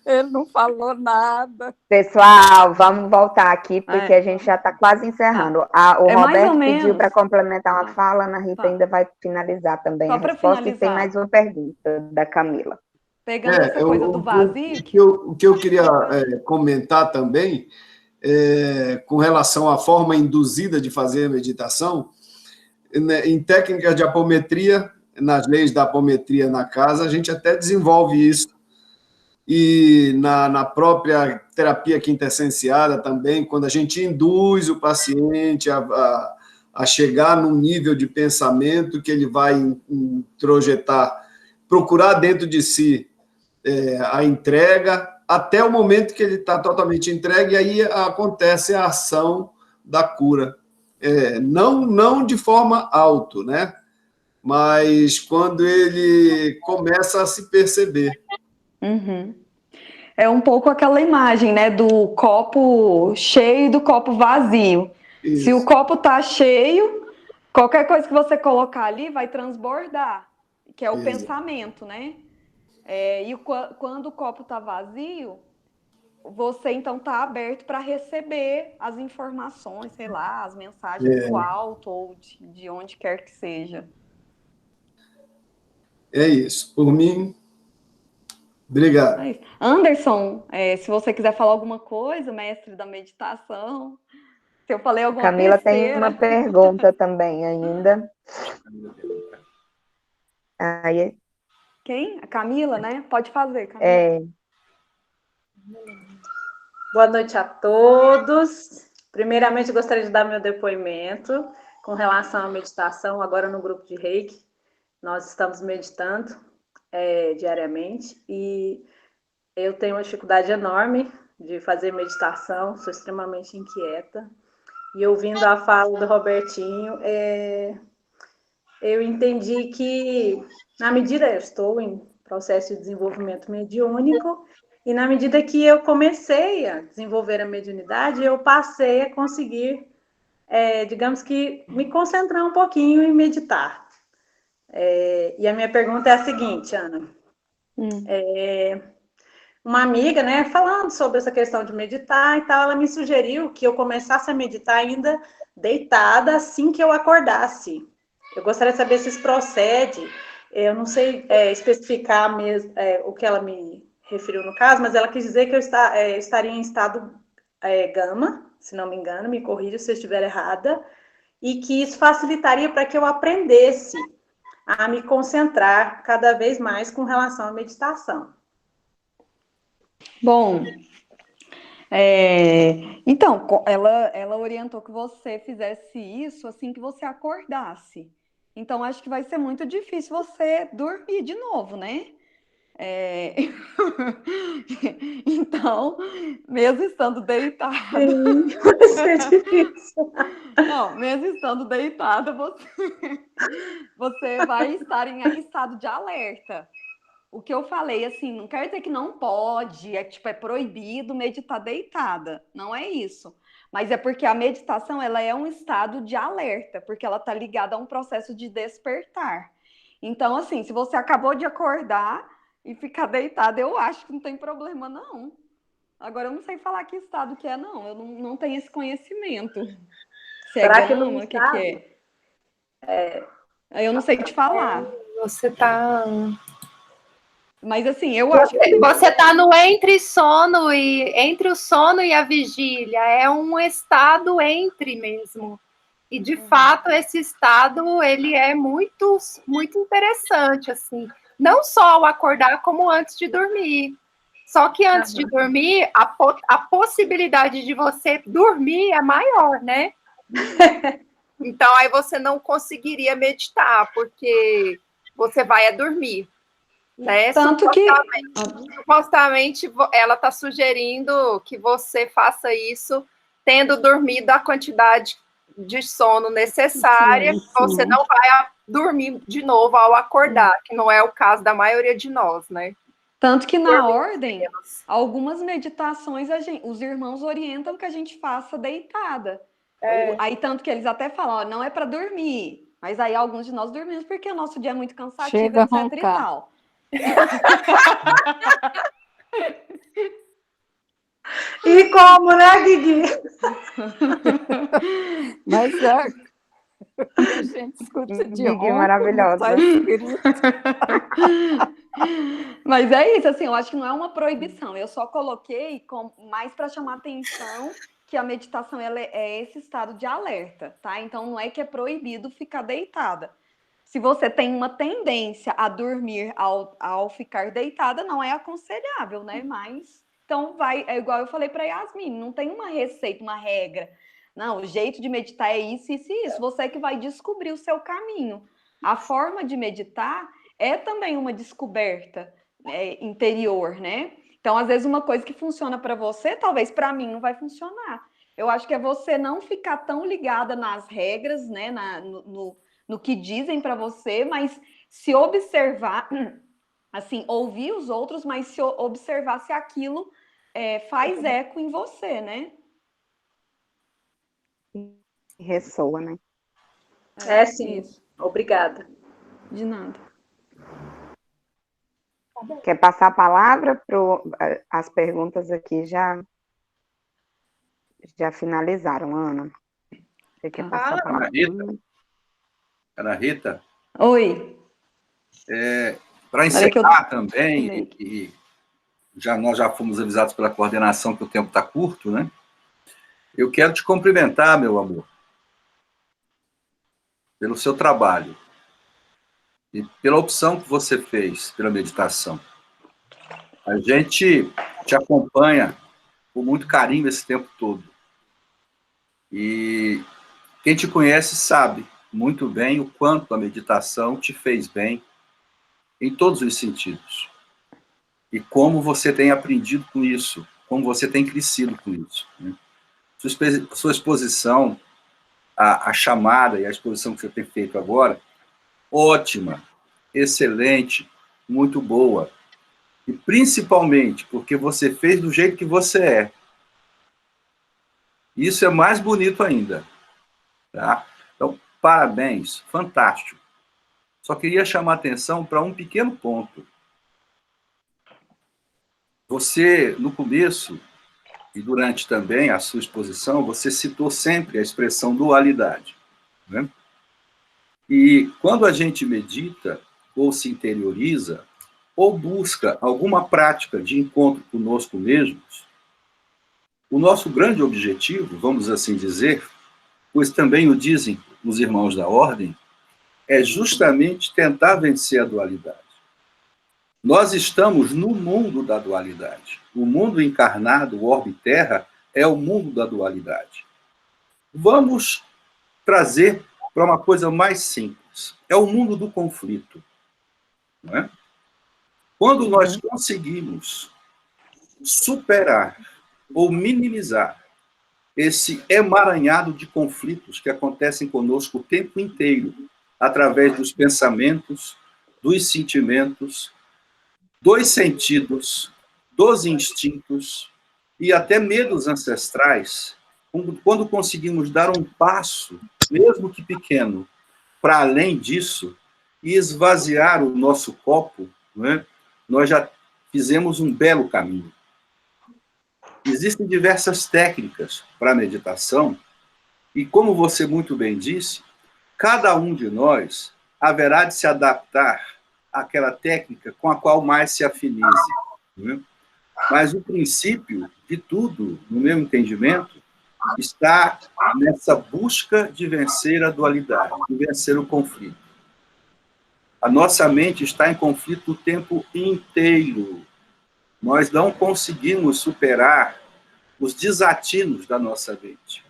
Ele não falou nada. Pessoal, vamos voltar aqui, porque a gente já está quase encerrando. O Roberto pediu para complementar uma fala, a Ana Rita ainda vai finalizar também a resposta, e tem mais uma pergunta da Camila. Pegando essa coisa do vazio... O que eu queria comentar também, com relação à forma induzida de fazer a meditação, né, em técnicas de apometria, nas leis da apometria na casa, a gente até desenvolve isso. E na própria terapia quintessenciada também, quando a gente induz o paciente a chegar num nível de pensamento que ele vai introjetar, procurar dentro de si a entrega, até o momento que ele está totalmente entregue, e aí acontece a ação da cura. Não de forma auto, né? Mas quando ele começa a se perceber. Uhum. É um pouco aquela imagem, né, do copo cheio e do copo vazio. Isso. Se o copo tá cheio, qualquer coisa que você colocar ali vai transbordar, que é o pensamento, né? E quando o copo tá vazio, você então tá aberto para receber as informações, sei lá, as mensagens do alto ou de onde quer que seja. É isso. Por mim, obrigado. Anderson, se você quiser falar alguma coisa, mestre da meditação, se eu falei alguma coisa. Camila tem uma pergunta também ainda. Quem? A Camila, né? Pode fazer, Camila. Boa noite a todos. Primeiramente, gostaria de dar meu depoimento com relação à meditação, agora no grupo de Reiki. Nós estamos meditando diariamente e eu tenho uma dificuldade enorme de fazer meditação, sou extremamente inquieta. E ouvindo a fala do Robertinho, eu entendi que, na medida eu estou em processo de desenvolvimento mediúnico, e na medida que eu comecei a desenvolver a mediunidade, eu passei a conseguir, digamos que, me concentrar um pouquinho e meditar. E a minha pergunta é a seguinte, Ana. Uma amiga, né, falando sobre essa questão de meditar e tal, ela me sugeriu que eu começasse a meditar ainda deitada assim que eu acordasse. Eu gostaria de saber se isso procede. Eu não sei especificar mesmo o que ela me referiu no caso, mas ela quis dizer que eu estaria em estado gama, se não me engano, me corrija se eu estiver errada, e que isso facilitaria para que eu aprendesse a me concentrar cada vez mais com relação à meditação. Bom, então, ela orientou que você fizesse isso assim que você acordasse. Então, acho que vai ser muito difícil você dormir de novo, né? Então, mesmo estando deitada... Sim, vai ser difícil. Não, mesmo estando deitada, você vai estar em estado de alerta. O que eu falei, assim, não quer dizer que não pode, é proibido meditar deitada. Não é isso. Mas é porque a meditação, ela é um estado de alerta, porque ela está ligada a um processo de despertar. Então, assim, se você acabou de acordar e ficar deitada, eu acho que não tem problema, não. Agora, eu não sei falar que estado que é, não. Eu não tenho esse conhecimento. Se é gama, o que é? Eu não sei te falar. Você tá... Mas assim, eu acho que... Você está no entre o sono e a vigília, é um estado entre mesmo. E, de fato, esse estado, ele é muito, muito interessante, assim. Não só ao acordar, como antes de dormir. Só que antes de dormir, a possibilidade de você dormir é maior, né? Então, aí você não conseguiria meditar, porque você vai dormir. Né? Tanto supostamente ela está sugerindo que você faça isso tendo dormido a quantidade de sono necessária, você não vai dormir de novo ao acordar, que não é o caso da maioria de nós, né? Tanto que na ordem, algumas meditações os irmãos orientam que a gente faça deitada. Aí tanto que eles até falam, ó, não é para dormir, mas aí alguns de nós dormimos porque o nosso dia é muito cansativo, Chega etc e tal. E como, né, Guigui? Mas a gente escuta de Guigui maravilhosa. Mas é isso, assim, eu acho que não é uma proibição. Eu só coloquei mais para chamar atenção que a meditação ela é esse estado de alerta, tá? Então não é que é proibido ficar deitada. Se você tem uma tendência a dormir ao ficar deitada, não é aconselhável, né? Mas, então, é igual eu falei para Yasmin, não tem uma receita, uma regra. Não, o jeito de meditar é isso, isso e isso. Você que vai descobrir o seu caminho. A forma de meditar é também uma descoberta interior, né? Então, às vezes, uma coisa que funciona para você, talvez para mim não vai funcionar. Eu acho que é você não ficar tão ligada nas regras, né? No que dizem para você, mas se observar, assim, ouvir os outros, mas se observar se aquilo faz eco em você, né? Ressoa, né? Sim. Isso. Obrigada. De nada. Quer passar a palavra? As perguntas aqui já finalizaram, Ana. Você quer passar a palavra? Ana Rita? Oi. Para encerrar também, e nós já fomos avisados pela coordenação que o tempo está curto, né? Eu quero te cumprimentar, meu amor, pelo seu trabalho e pela opção que você fez pela meditação. A gente te acompanha com muito carinho esse tempo todo. E quem te conhece sabe muito bem o quanto a meditação te fez bem em todos os sentidos. E como você tem aprendido com isso, como você tem crescido com isso. Né? Sua exposição, a chamada e a exposição que você tem feito agora, ótima, excelente, muito boa. E principalmente porque você fez do jeito que você é. Isso é mais bonito ainda. Tá? Então, parabéns, fantástico. Só queria chamar a atenção para um pequeno ponto. Você, no começo, e durante também a sua exposição, você citou sempre a expressão dualidade, né? E quando a gente medita, ou se interioriza, ou busca alguma prática de encontro conosco mesmos, o nosso grande objetivo, vamos assim dizer, pois também o dizem os irmãos da ordem, é justamente tentar vencer a dualidade. Nós estamos no mundo da dualidade. O mundo encarnado, o orbe terra, é o mundo da dualidade. Vamos trazer para uma coisa mais simples. É o mundo do conflito. Não é? Quando nós conseguimos superar ou minimizar esse emaranhado de conflitos que acontecem conosco o tempo inteiro, através dos pensamentos, dos sentimentos, dos sentidos, dos instintos e até medos ancestrais, quando conseguimos dar um passo, mesmo que pequeno, para além disso, e esvaziar o nosso copo, né, nós já fizemos um belo caminho. Existem diversas técnicas para a meditação, e como você muito bem disse, cada um de nós haverá de se adaptar àquela técnica com a qual mais se afinize. Né? Mas o princípio de tudo, no meu entendimento, está nessa busca de vencer a dualidade, de vencer o conflito. A nossa mente está em conflito o tempo inteiro. Nós não conseguimos superar os desatinos da nossa mente.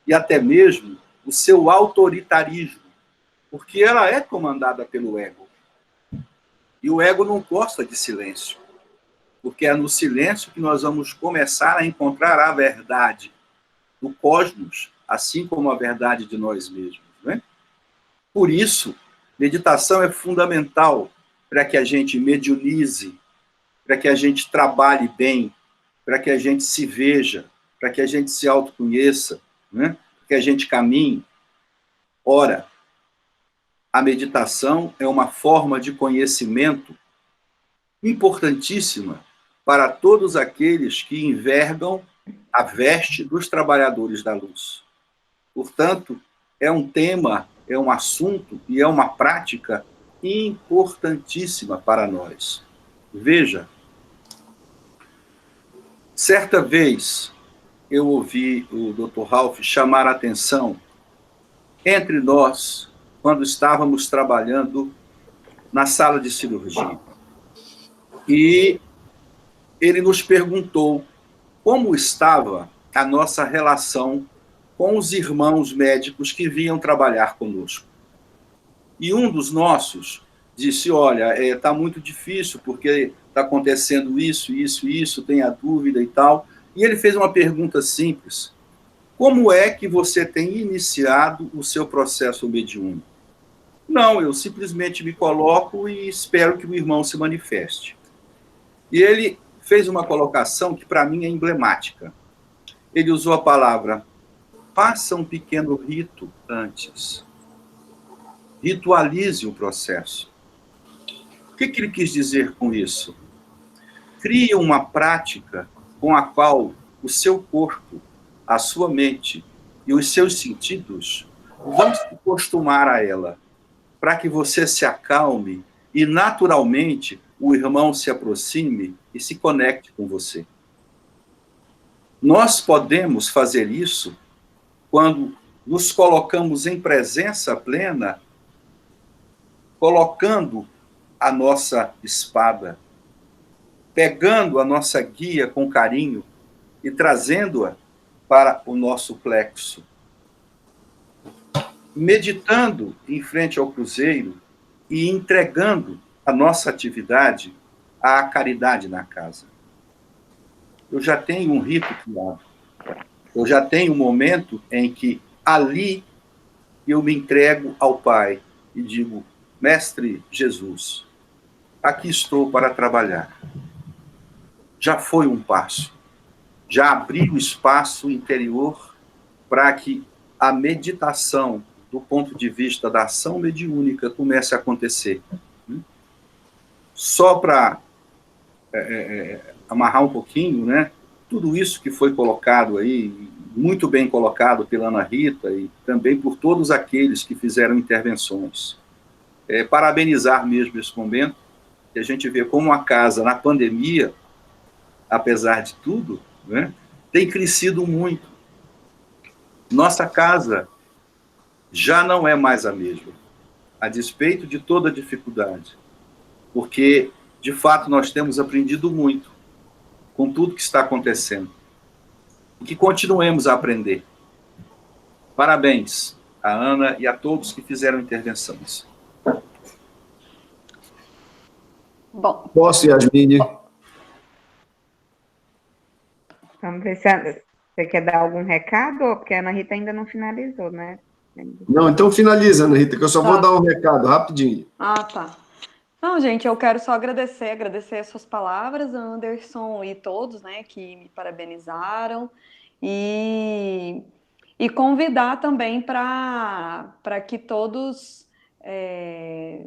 E até mesmo o seu autoritarismo, porque ela é comandada pelo ego. E o ego não gosta de silêncio, porque é no silêncio que nós vamos começar a encontrar a verdade do cosmos, assim como a verdade de nós mesmos. Né? Por isso, meditação é fundamental para que a gente mediunize, para que a gente trabalhe bem, para que a gente se veja, para que a gente se autoconheça, né? Para que a gente caminhe. Ora, a meditação é uma forma de conhecimento importantíssima para todos aqueles que envergam a veste dos trabalhadores da luz. Portanto, é um tema, é um assunto e é uma prática importantíssima para nós. Veja, certa vez eu ouvi o Dr. Ralph chamar a atenção entre nós, quando estávamos trabalhando na sala de cirurgia. E ele nos perguntou como estava a nossa relação com os irmãos médicos que vinham trabalhar conosco. E um dos nossos disse, olha, está muito difícil, porque está acontecendo isso, tem a dúvida e tal. E ele fez uma pergunta simples. Como é que você tem iniciado o seu processo mediúnico? Não, eu simplesmente me coloco e espero que o irmão se manifeste. E ele fez uma colocação que, para mim, é emblemática. Ele usou a palavra, faça um pequeno rito antes. Ritualize o processo. O que ele quis dizer com isso? Crie uma prática com a qual o seu corpo, a sua mente e os seus sentidos vão se acostumar a ela, para que você se acalme e, naturalmente, o irmão se aproxime e se conecte com você. Nós podemos fazer isso quando nos colocamos em presença plena, colocando a nossa espada, pegando a nossa guia com carinho e trazendo-a para o nosso plexo. Meditando em frente ao cruzeiro e entregando a nossa atividade à caridade na casa. Eu já tenho um rito criado. Eu já tenho um momento em que ali eu me entrego ao Pai e digo, Mestre Jesus, aqui estou para trabalhar. Já foi um passo. Já abri o espaço interior para que a meditação, do ponto de vista da ação mediúnica, comece a acontecer. Só para amarrar um pouquinho, né? Tudo isso que foi colocado aí, muito bem colocado pela Ana Rita e também por todos aqueles que fizeram intervenções. Parabenizar mesmo esse momento, que a gente vê como a casa, na pandemia, apesar de tudo, né, tem crescido muito. Nossa casa já não é mais a mesma, a despeito de toda a dificuldade, porque, de fato, nós temos aprendido muito com tudo que está acontecendo e que continuemos a aprender. Parabéns a Ana e a todos que fizeram intervenções. Bom. Posso, Yasmine? Vamos ver se você quer dar algum recado, porque a Ana Rita ainda não finalizou, né? Não, então finaliza, Ana Rita, que eu só vou dar um recado rapidinho. Ah, tá. Não, gente, eu quero só agradecer as suas palavras, Anderson, e todos, né, que me parabenizaram, e convidar também para que todos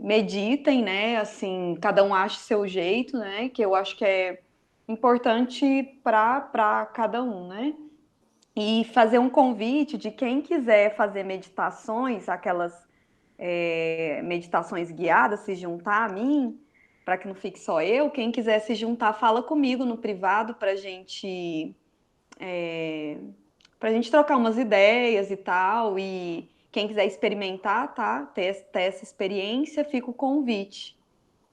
meditem, né, assim, cada um ache seu jeito, né, que eu acho que é importante para cada um, né, e fazer um convite de quem quiser fazer meditações, aquelas meditações guiadas, se juntar a mim, para que não fique só eu. Quem quiser se juntar, fala comigo no privado para a gente trocar umas ideias e tal. E quem quiser experimentar, tá? Ter essa experiência, fica o convite.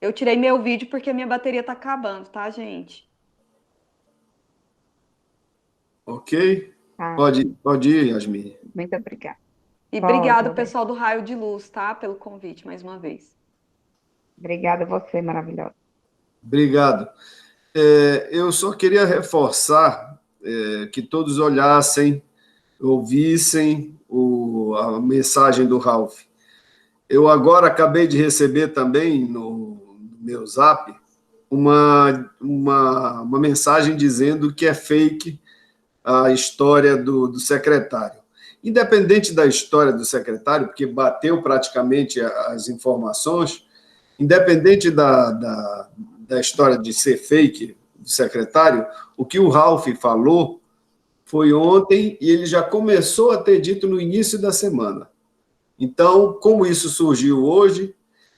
Eu tirei meu vídeo porque a minha bateria tá acabando, tá, gente? Ok? Pode ir, Yasmine. Muito obrigada. E obrigado, pessoal do Raio de Luz, tá? Pelo convite, mais uma vez. Obrigada a você, maravilhosa. Obrigado. Eu só queria reforçar que todos olhassem, ouvissem a mensagem do Ralph. Eu agora acabei de receber também no meu Zap uma mensagem dizendo que é fake a história do secretário. Independente da história do secretário, porque bateu praticamente as informações, independente da história de ser fake do secretário, o que o Ralph falou foi ontem e ele já começou a ter dito no início da semana. Então, como isso surgiu hoje,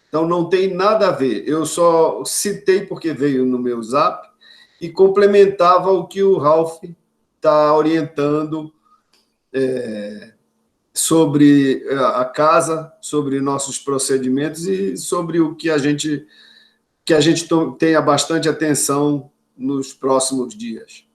então não tem nada a ver. Eu só citei porque veio no meu Zap e complementava o que o Ralph está orientando sobre a casa, sobre nossos procedimentos e sobre o que a gente tenha bastante atenção nos próximos dias.